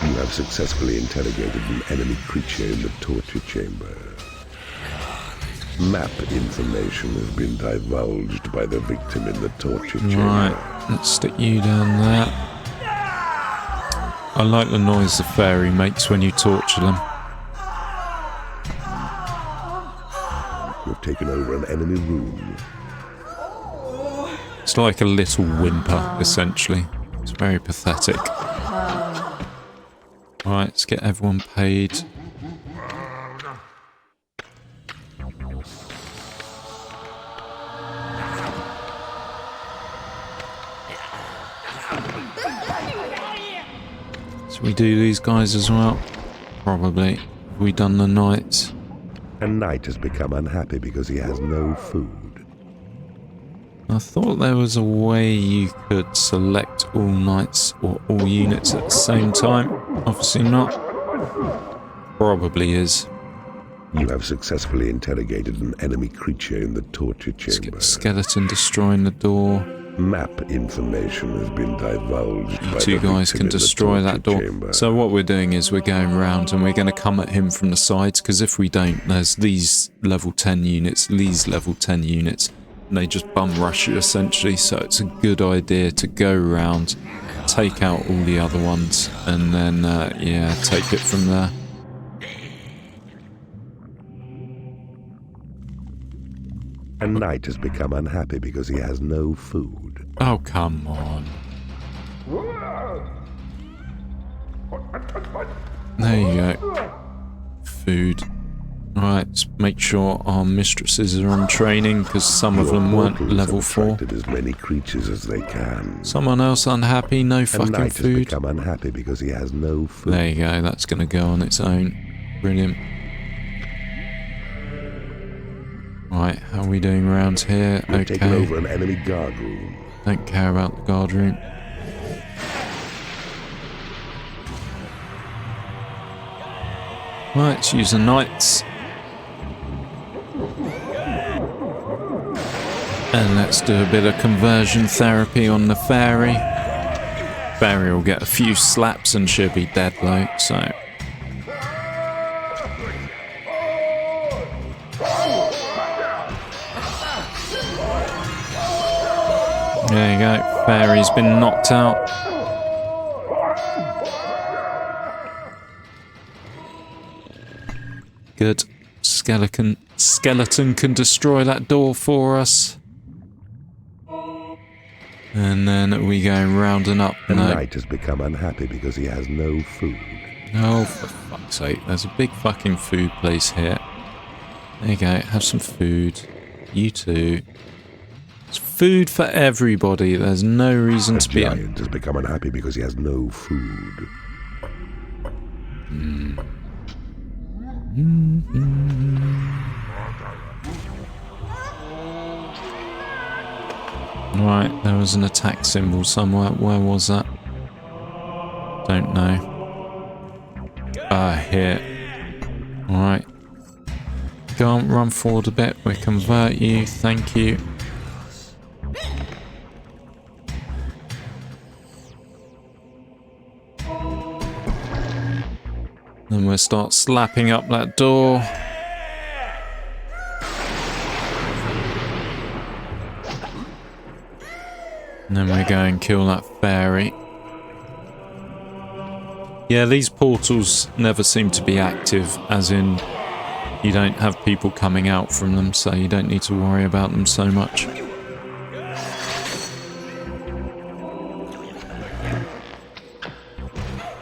You have successfully interrogated an enemy creature in the torture chamber. Map information has been divulged by the victim in the torture chamber. Right, let's stick you down there. I like the noise the fairy makes when you torture them. You have taken over an enemy room. It's like a little whimper, essentially. It's very pathetic. Right, let's get everyone paid. Should we do these guys as well? Probably. Have we done the knights? A knight has become unhappy because he has no food. I thought there was a way you could select all knights or all units at the same time. Obviously not. Probably is. You have successfully interrogated an enemy creature in the torture Let's chamber. get the skeleton destroying the door. Map information has been divulged. You two guys can destroy that door. Chamber. So what we're doing is we're going around and we're going to come at him from the sides, because if we don't, there's these level 10 units, these level 10 units, and they just bum rush you essentially. So it's a good idea to go around, take out all the other ones, and then yeah, take it from there. A knight has become unhappy because he has no food. Oh, come on. There you go. Food. Right, let's make sure our mistresses are on training, because some of them weren't level 4. As many creatures as they can. Someone else unhappy, no fucking A knight food. has become unhappy because he has no food. There you go, that's going to go on its own. Brilliant. Right, how are we doing around here? You've taken Okay. over an enemy guard room. Don't care about the guard room. Right, let's use the knights. And let's do a bit of conversion therapy on the fairy. Fairy will get a few slaps and she'll be dead though, so... There you go, fairy's been knocked out. Good. Skeleton can destroy that door for us. And then we go rounding up. The No. knight has become unhappy because he has no food. Oh, for fuck's sake. There's a big fucking food place here. There you go. Have some food. You too. It's food for everybody. There's no reason to be... The giant has become unhappy because he has no food. Right, there was an attack symbol somewhere. Where was that? Don't know. Ah, here. Alright. Go on, run forward a bit. We'll convert you. Thank you. Then we'll start slapping up that door. And then we go and kill that fairy. Yeah, these portals never seem to be active, as in you don't have people coming out from them, so you don't need to worry about them so much.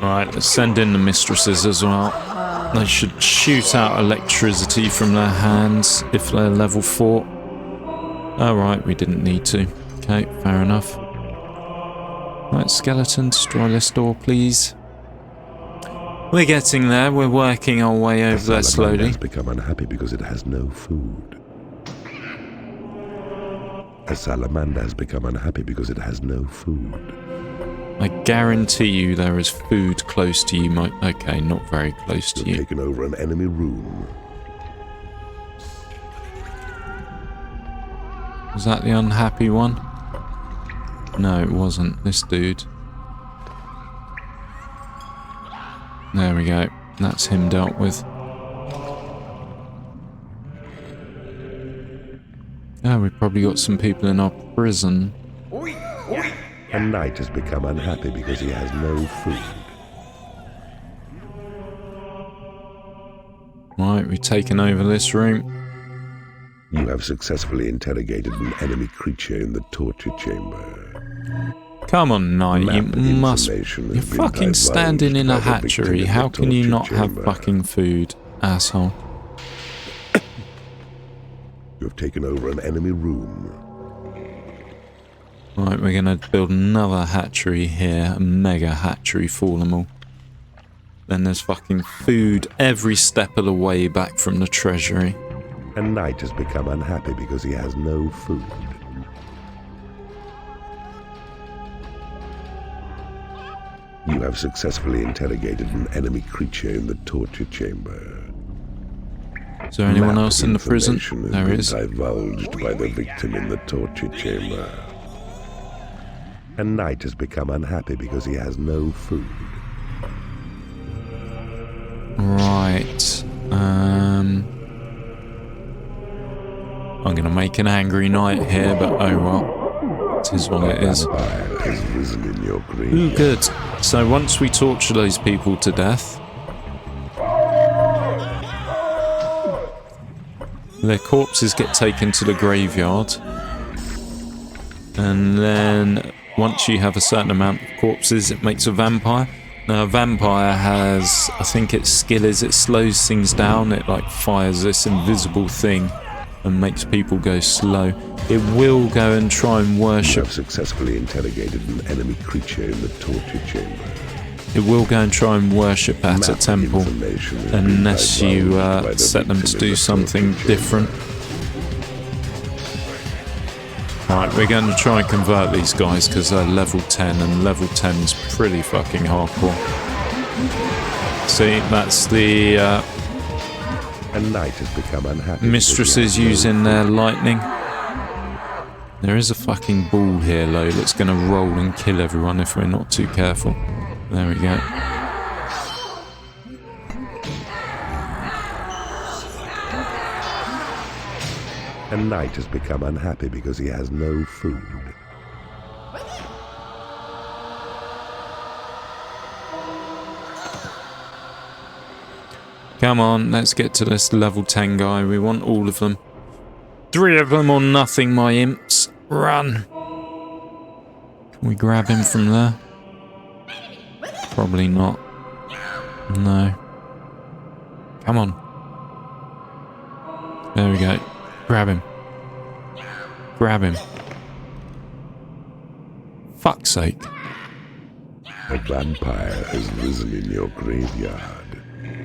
Alright, let's send in the mistresses as well. They should shoot out electricity from their hands if they're level 4. Alright, we didn't need to. Okay, fair enough. Right, skeleton, destroy this door, please. We're getting there. We're working our way over there slowly. Has become unhappy because it has no food. A salamander has become unhappy because it has no food. I guarantee you there is food close to you. Okay, not very close to you. You've taken over an enemy room. Was that the unhappy one? No, it wasn't. This dude. There we go. That's him dealt with. Oh, we've probably got some people in our prison. A knight has become unhappy because he has no food. Right, we've taken over this room. You have successfully interrogated an enemy creature in the torture chamber. Come on, knight, you must... You're fucking standing in a hatchery. How can you not have fucking food, asshole? You have taken over an enemy room. Right, we're going to build another hatchery here. A mega hatchery for them all. Then there's fucking food every step of the way back from the treasury. A knight has become unhappy because he has no food. You have successfully interrogated an enemy creature in the torture chamber. Is there anyone else in the prison? There is. Divulged by the victim in the torture chamber. A knight has become unhappy because he has no food. Right. I'm going to make an angry knight here, but oh well. It is what it is. Has risen in your grave. Ooh, good. So once we torture those people to death, their corpses get taken to the graveyard. And then once you have a certain amount of corpses, it makes a vampire. Now a vampire has, I think its skill is it slows things down. It like fires this invisible thing and makes people go slow. It will go and try and worship. You have successfully interrogated an enemy creature in the torture chamber. It will go and try and worship at a temple unless you set them to do something different. Right, we're going to try and convert these guys because they're level 10 and level 10 is pretty fucking hardcore. See, that's the a knight has become unhappy. Mistresses using their lightning. There is a fucking ball here though that's going to roll and kill everyone if we're not too careful. There we go. A knight has become unhappy because he has no food. Come on, let's get to this level 10 guy. We want all of them. 3 of them or nothing, my imps. Run! Can we grab him from there? Probably not. No. Come on. There we go. Grab him. Grab him. Fuck's sake. A vampire has risen in your graveyard.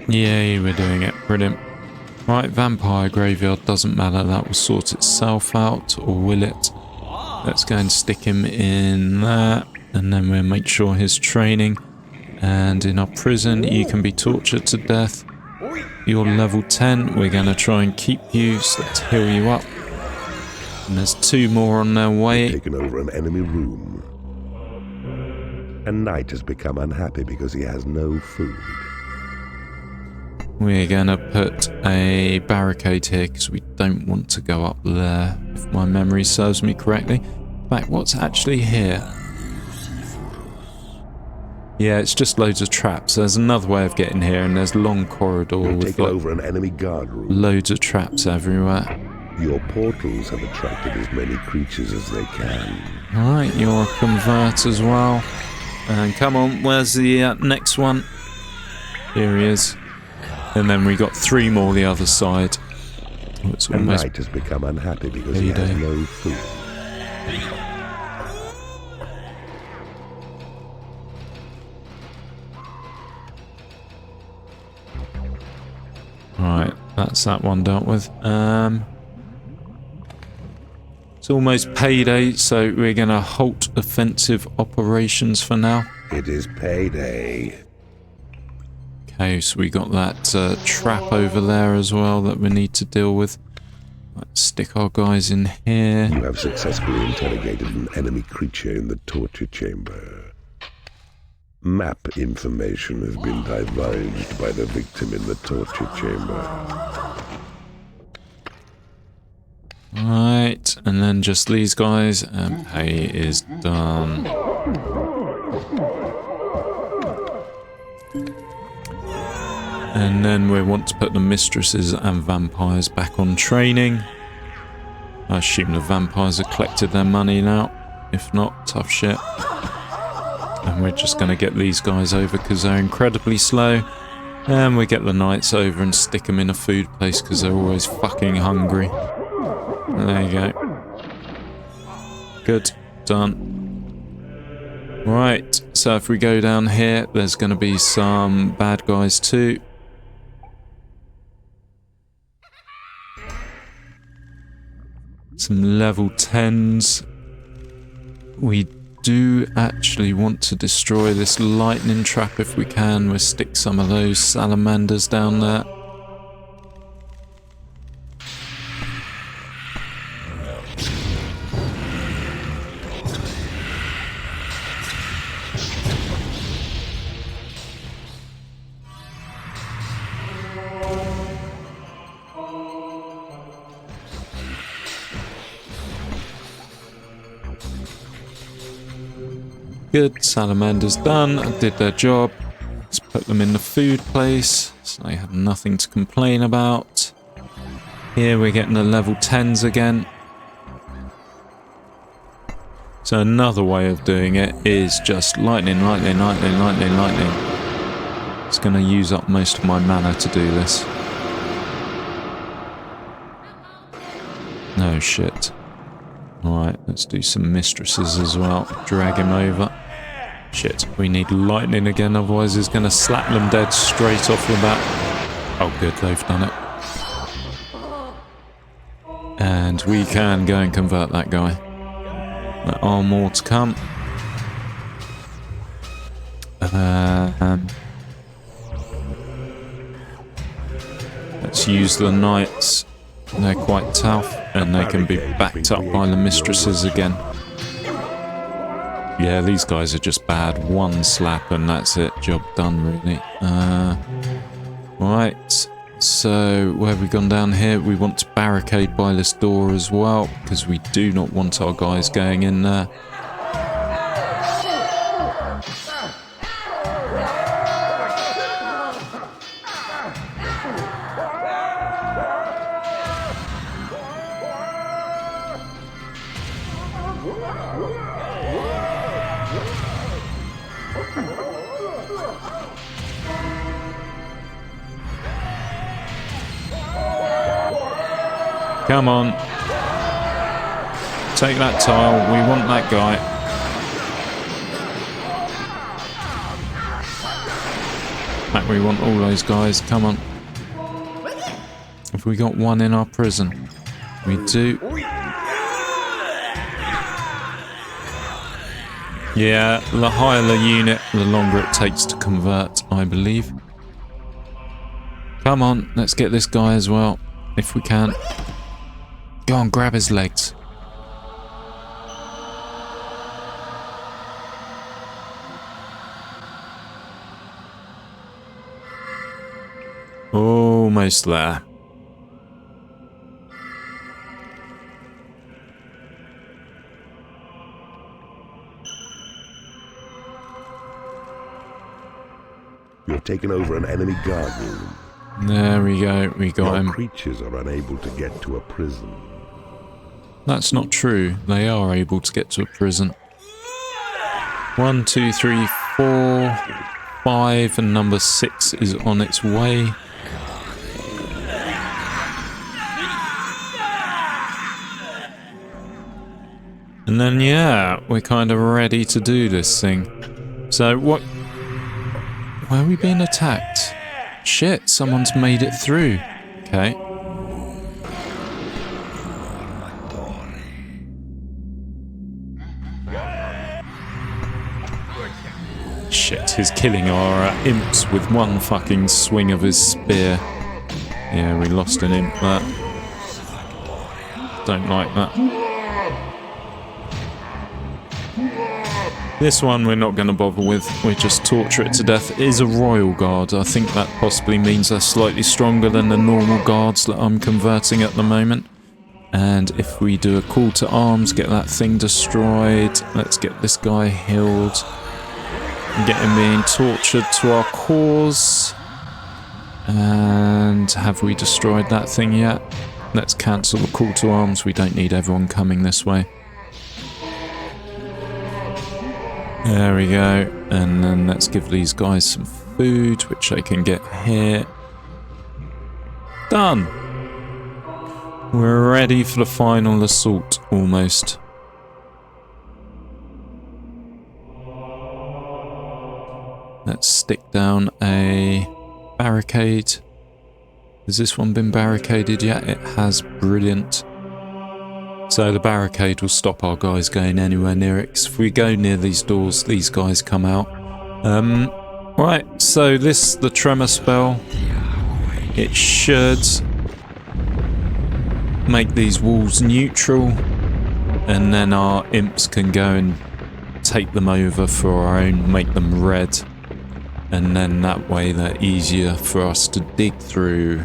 Yeah, we're doing it. Brilliant. Right, vampire graveyard, doesn't matter. That will sort itself out, or will it? Let's go and stick him in there, and then we'll make sure his training. And in our prison, you can be tortured to death. You're level 10. We're going to try and keep you, so let's heal you up. And there's 2 more on their way. Taken over an enemy room. A knight has become unhappy because he has no food. We're going to put a barricade here because we don't want to go up there, if my memory serves me correctly. In fact, what's actually here? Yeah, it's just loads of traps. There's another way of getting here, and there's a long corridor You've with taken like, over an enemy guard room. loads of traps everywhere. Your portals have attracted as many creatures as they can. Alright, you're a convert as well. And come on, where's the next one? Here he is. And then we got 3 more the other side. Oh, it's A almost knight has become unhappy because he has no food. Right, that's that one dealt with. It's almost payday, so we're going to halt offensive operations for now. It is payday. Okay, so we got that trap over there as well that we need to deal with. Let's stick our guys in here. You have successfully interrogated an enemy creature in the torture chamber. Map information has been divulged by the victim in the torture chamber. Right, and then just these guys, and pay is done. And then we want to put the mistresses and vampires back on training. I assume the vampires have collected their money now. If not, tough shit. And we're just going to get these guys over because they're incredibly slow. And we get the knights over and stick them in a food place because they're always fucking hungry. There you go. Good. Done. Right, so if we go down here, there's going to be some bad guys too. Some level 10s. We do actually want to destroy this lightning trap if we can. We'll stick some of those salamanders down there. Good, salamanders done, did their job. Let's put them in the food place, so they have nothing to complain about. Here we're getting the level 10s again. So another way of doing it is just lightning, lightning, lightning, lightning, lightning. It's going to use up most of my mana to do this. No shit. Alright, let's do some mistresses as well. Drag him over. Shit, we need lightning again, otherwise he's going to slap them dead straight off the bat. Oh good, they've done it. And we can go and convert that guy. There are more to come. Let's use the knights. They're quite tough, and they can be backed up by the mistresses again. Yeah, these guys are just bad. One slap and that's it. Job done, really. Right, so where have we gone down here? We want to barricade by this door as well, because we do not want our guys going in there. Come on. Take that tile. We want that guy. Back, we want all those guys. Come on. Have we got one in our prison? We do. Yeah, the higher the unit, the longer it takes to convert, I believe. Come on, let's get this guy as well, if we can. Go on, grab his legs. Almost there. have taken over an enemy guard room. There we go. We got Your him. creatures are unable to get to a prison. That's not true. They are able to get to a prison. 1, 2, 3, 4, 5, and number 6 is on its way. And then, yeah, we're kind of ready to do this thing. So, what... Why are we being attacked? Shit, someone's made it through. Okay. Shit, he's killing our imps with one fucking swing of his spear. Yeah, we lost an imp there. Don't like that. This one we're not going to bother with. We just torture it to death. It is a royal guard. I think that possibly means they're slightly stronger than the normal guards that I'm converting at the moment. And if we do a call to arms, get that thing destroyed. Let's get this guy healed. Get him being tortured to our cause. And have we destroyed that thing yet? Let's cancel the call to arms. We don't need everyone coming this way. There we go. And then let's give these guys some food, which they can get here. Done. We're ready for the final assault, almost. Let's stick down a barricade. Has this one been barricaded yet? It has. Brilliant. So the barricade will stop our guys going anywhere near it. 'Cause if we go near these doors, these guys come out. Right, so the tremor spell. It should make these walls neutral. And then our imps can go and take them over for our own, make them red. And then that way they're easier for us to dig through.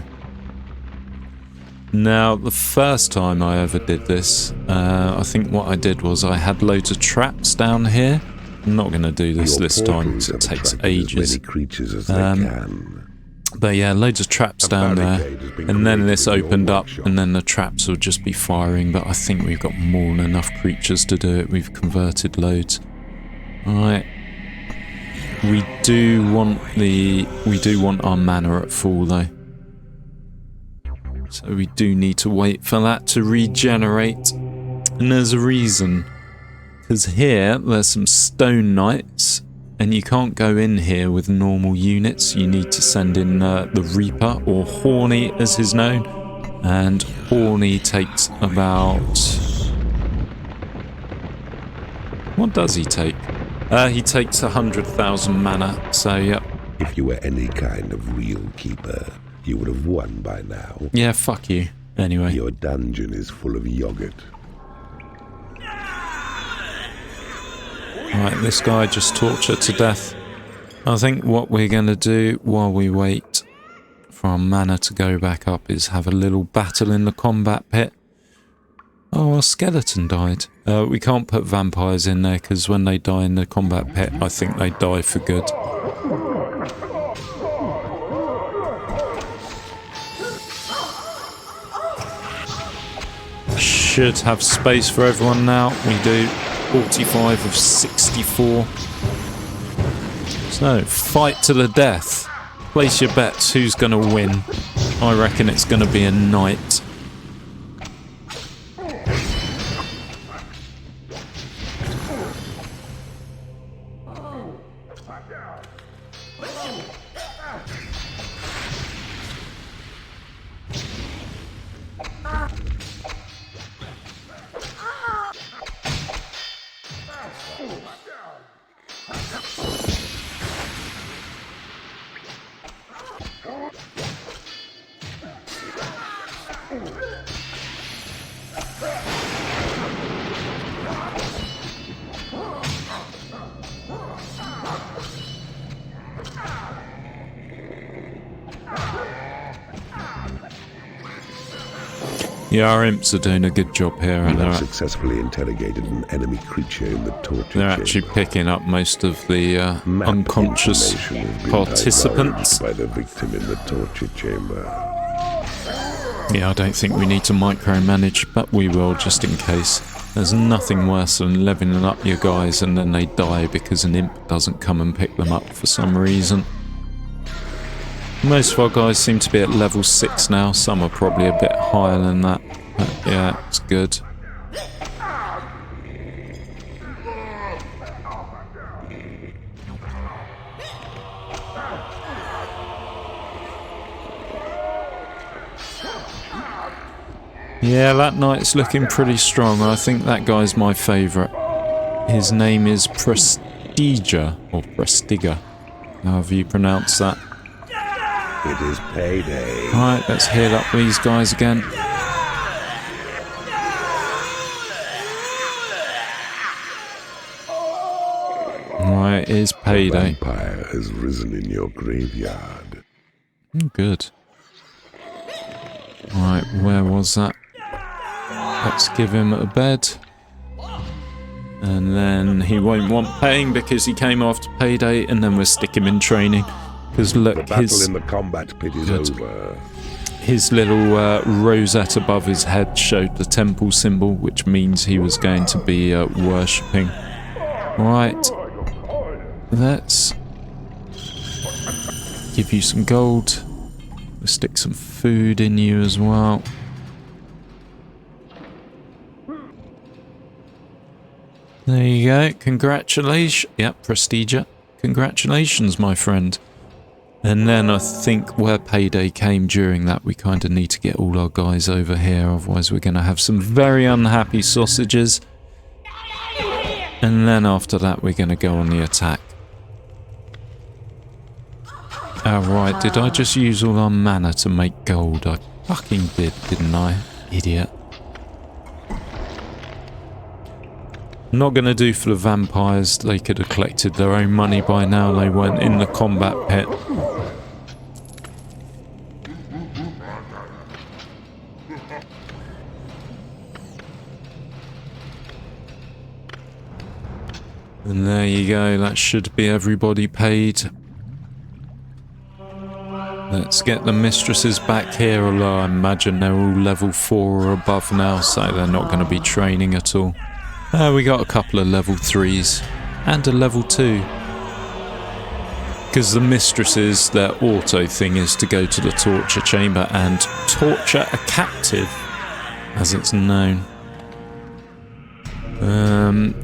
Now, the first time I ever did this, I think what I did was I had loads of traps down here. I'm not going to do this time because it takes ages. As many creatures as they can. But yeah, loads of traps down there. And then this opened up and then the traps will just be firing. But I think we've got more than enough creatures to do it. We've converted loads. Alright. We do want our mana at full though. So we do need to wait for that to regenerate. And there's a reason. Because here, there's some stone knights. And you can't go in here with normal units. You need to send in the Reaper, or Horny as he's known. And Horny takes about... What does he take? He takes 100,000 mana. So, yep. If you were any kind of real keeper, you would have won by now. Yeah, fuck you. Anyway. Your dungeon is full of yogurt. Right, this guy just tortured to death. I think what we're going to do while we wait for our mana to go back up is have a little battle in the combat pit. Oh, our skeleton died. We can't put vampires in there because when they die in the combat pit, I think they die for good. Should have space for everyone now. We do. 45 of 64. So, fight to the death. Place your bets. Who's going to win? I reckon it's going to be a knight. Yeah, our imps are doing a good job here, You and have they're successfully interrogated an enemy creature in the torture They're chamber. actually picking up most of the Map unconscious information has been participants. divulged by the victim in the torture chamber. Yeah, I don't think we need to micromanage, but we will just in case. There's nothing worse than leveling up your guys and then they die because an imp doesn't come and pick them up for some reason. Most of our guys seem to be at level 6 now. Some are probably a bit higher than that. But yeah, it's good. Yeah, that knight's looking pretty strong. I think that guy's my favourite. His name is Prestiga, or Prestiga, however you pronounce that. It is payday. Alright, let's heal up these guys again. Alright, it is A payday. vampire has risen in your graveyard. Good. Alright, where was that? Let's give him a bed. And then he won't want paying because he came after payday, and then we'll stick him in training. Because look, The battle in the combat pit is over. his little rosette above his head showed the temple symbol, which means he was going to be worshipping. Right, let's give you some gold. We'll stick some food in you as well. There you go. Congratulations. Yep, Prestigia. Congratulations, my friend. And then I think where payday came during that, we kind of need to get all our guys over here. Otherwise, we're going to have some very unhappy sausages. And then after that, we're going to go on the attack. Alright, did I just use all our mana to make gold? I fucking did, didn't I? Idiot. Not going to do for the vampires. They could have collected their own money by now. They weren't in the combat pit. And there you go. That should be everybody paid. Let's get the mistresses back here, although I imagine they're all level 4 or above now, so they're not going to be training at all. We got a couple of level 3s and a level 2. Because the mistresses, their auto thing is to go to the torture chamber and torture a captive, as it's known.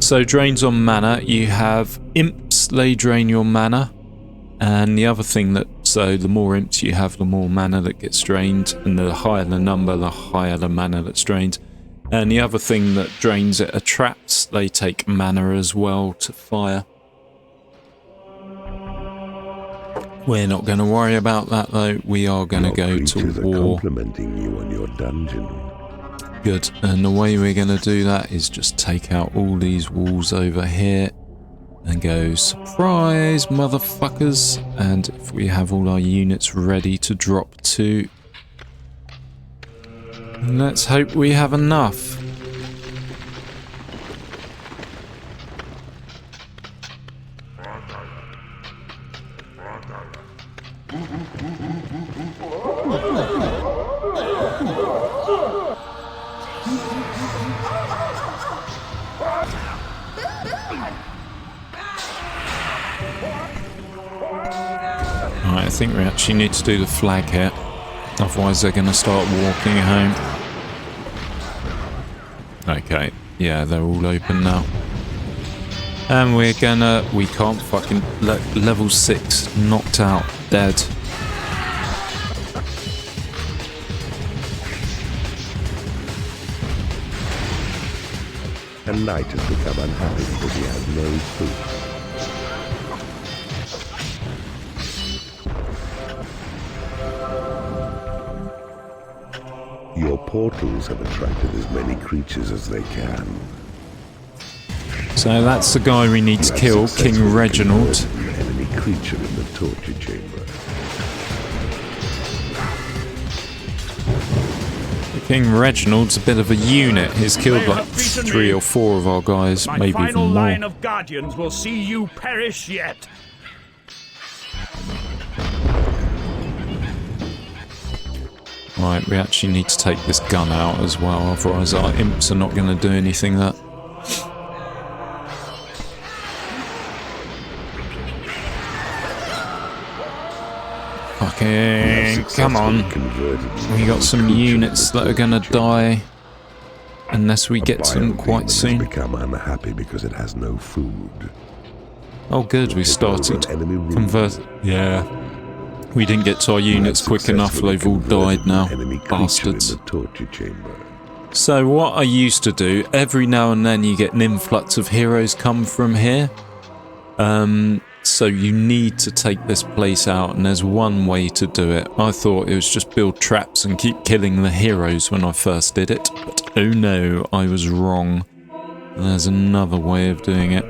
So drains on mana. You have imps, they drain your mana. And the other thing that, so the more imps you have, the more mana that gets drained. And the higher the number, the higher the mana that's drained. And the other thing that drains it are traps. They take mana as well to fire. We're not going to worry about that though. We are going to go to war. Complimenting you on your dungeon. Good. And the way we're going to do that is just take out all these walls over here and go, surprise, motherfuckers. And if we have all our units ready to drop to, let's hope we have enough. Alright, I think we actually need to do the flag here. Otherwise they're going to start walking home. Okay, yeah, they're all open now. And we're gonna... we can't fucking... level 6, knocked out, dead. A knight has become unhappy because he has no food. Your portals have attracted as many creatures as they can. So that's the guy we need to kill, King Reginald. An enemy creature in the torture chamber. King Reginald's a bit of a unit. He's killed They like have beaten 3 me. or 4 of our guys, My maybe final even more. line of guardians will see you perish yet. Right, we actually need to take this gun out as well, otherwise our imps are not going to do anything that. Fucking, come on. We got some units that are going to die unless we get to them quite soon. Become unhappy because it has no food. Oh good, we started convert. Yeah. We didn't get to our units quick enough, they've all died now. Bastards. In the torture chamber. So what I used to do, every now and then you get an influx of heroes come from here. So you need to take this place out, and there's one way to do it. I thought it was just build traps and keep killing the heroes when I first did it, but oh no, I was wrong. There's another way of doing it.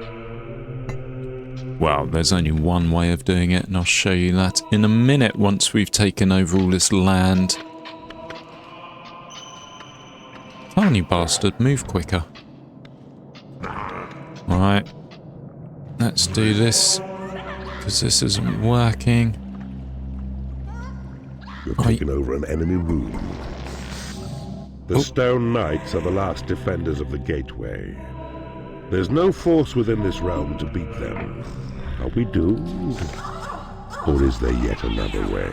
Well, there's only one way of doing it, and I'll show you that in a minute once we've taken over all this land. Come on, you bastard, move quicker. Alright. Let's do this, because this isn't working. You've taken over an enemy room. The Stone Knights are the last defenders of the gateway. There's no force within this realm to beat them. Are we doomed? Or is there yet another way?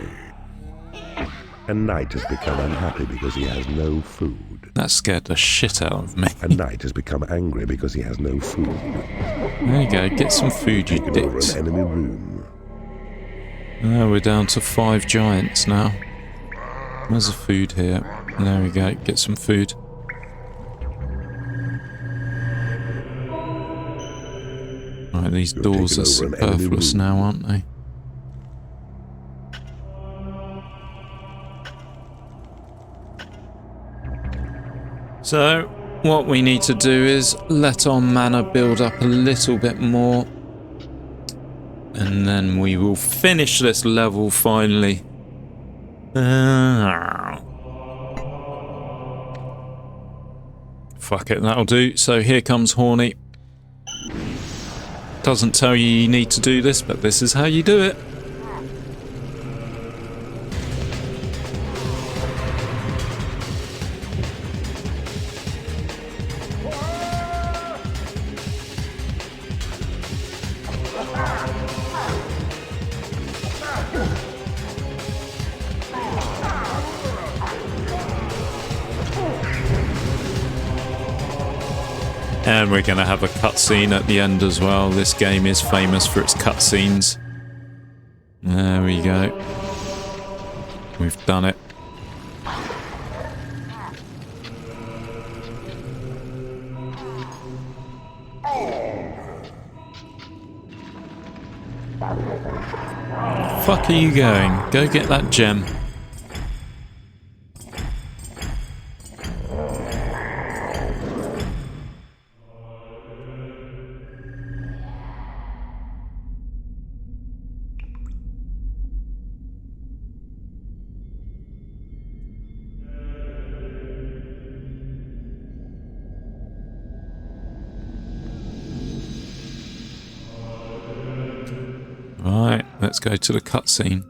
A knight has become unhappy because he has no food. That scared the shit out of me. A knight has become angry because he has no food. There you go, get some food, you Taken over dicks. an enemy room. Oh, we're down to 5 giants now. Where's the food here? There we go, get some food. Right, these doors are taken over an enemy superfluous room. now, aren't they? So, what we need to do is let our mana build up a little bit more. And then we will finish this level finally. Fuck it, that'll do. So here comes Horny. Doesn't tell you need to do this, but this is how you do it. And we're going to have a cutscene at the end as well. This game is famous for its cutscenes. There we go. We've done it. Fuck are you going? Go get that gem. Right, let's go to the cutscene.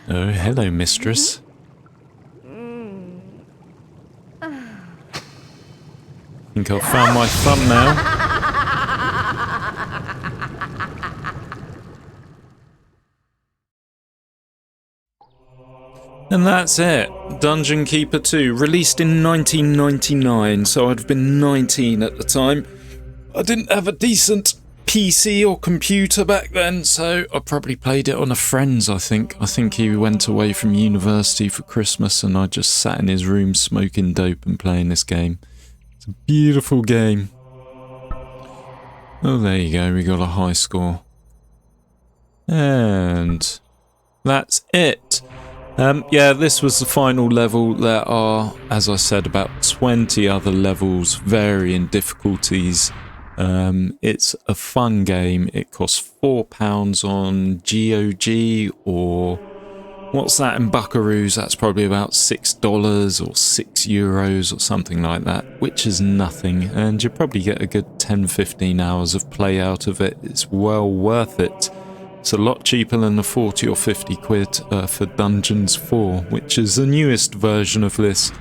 Oh, hello, mistress. Think I've found my thumbnail. And that's it. Dungeon Keeper 2, released in 1999, so I'd have been 19 at the time. I didn't have a decent PC or computer back then, so I probably played it on a friend's, I think. I think he went away from university for Christmas and I just sat in his room smoking dope and playing this game. It's a beautiful game. Oh, there you go, we got a high score. And that's it. Yeah, this was the final level. There are, as I said, about 20 other levels, varying difficulties. It's a fun game. It costs £4 on GOG, or what's that in Buckaroos? That's probably about $6 or €6 or something like that, which is nothing. And you probably get a good 10-15 hours of play out of it. It's well worth it. It's a lot cheaper than the 40 or 50 quid for Dungeons 4, which is the newest version of this.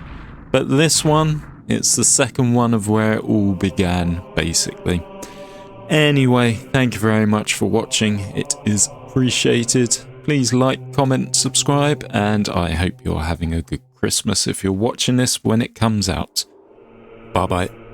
But this one, it's the second one of where it all began, basically. Anyway, thank you very much for watching. It is appreciated. Please like, comment, subscribe, and I hope you're having a good Christmas if you're watching this when it comes out. Bye-bye.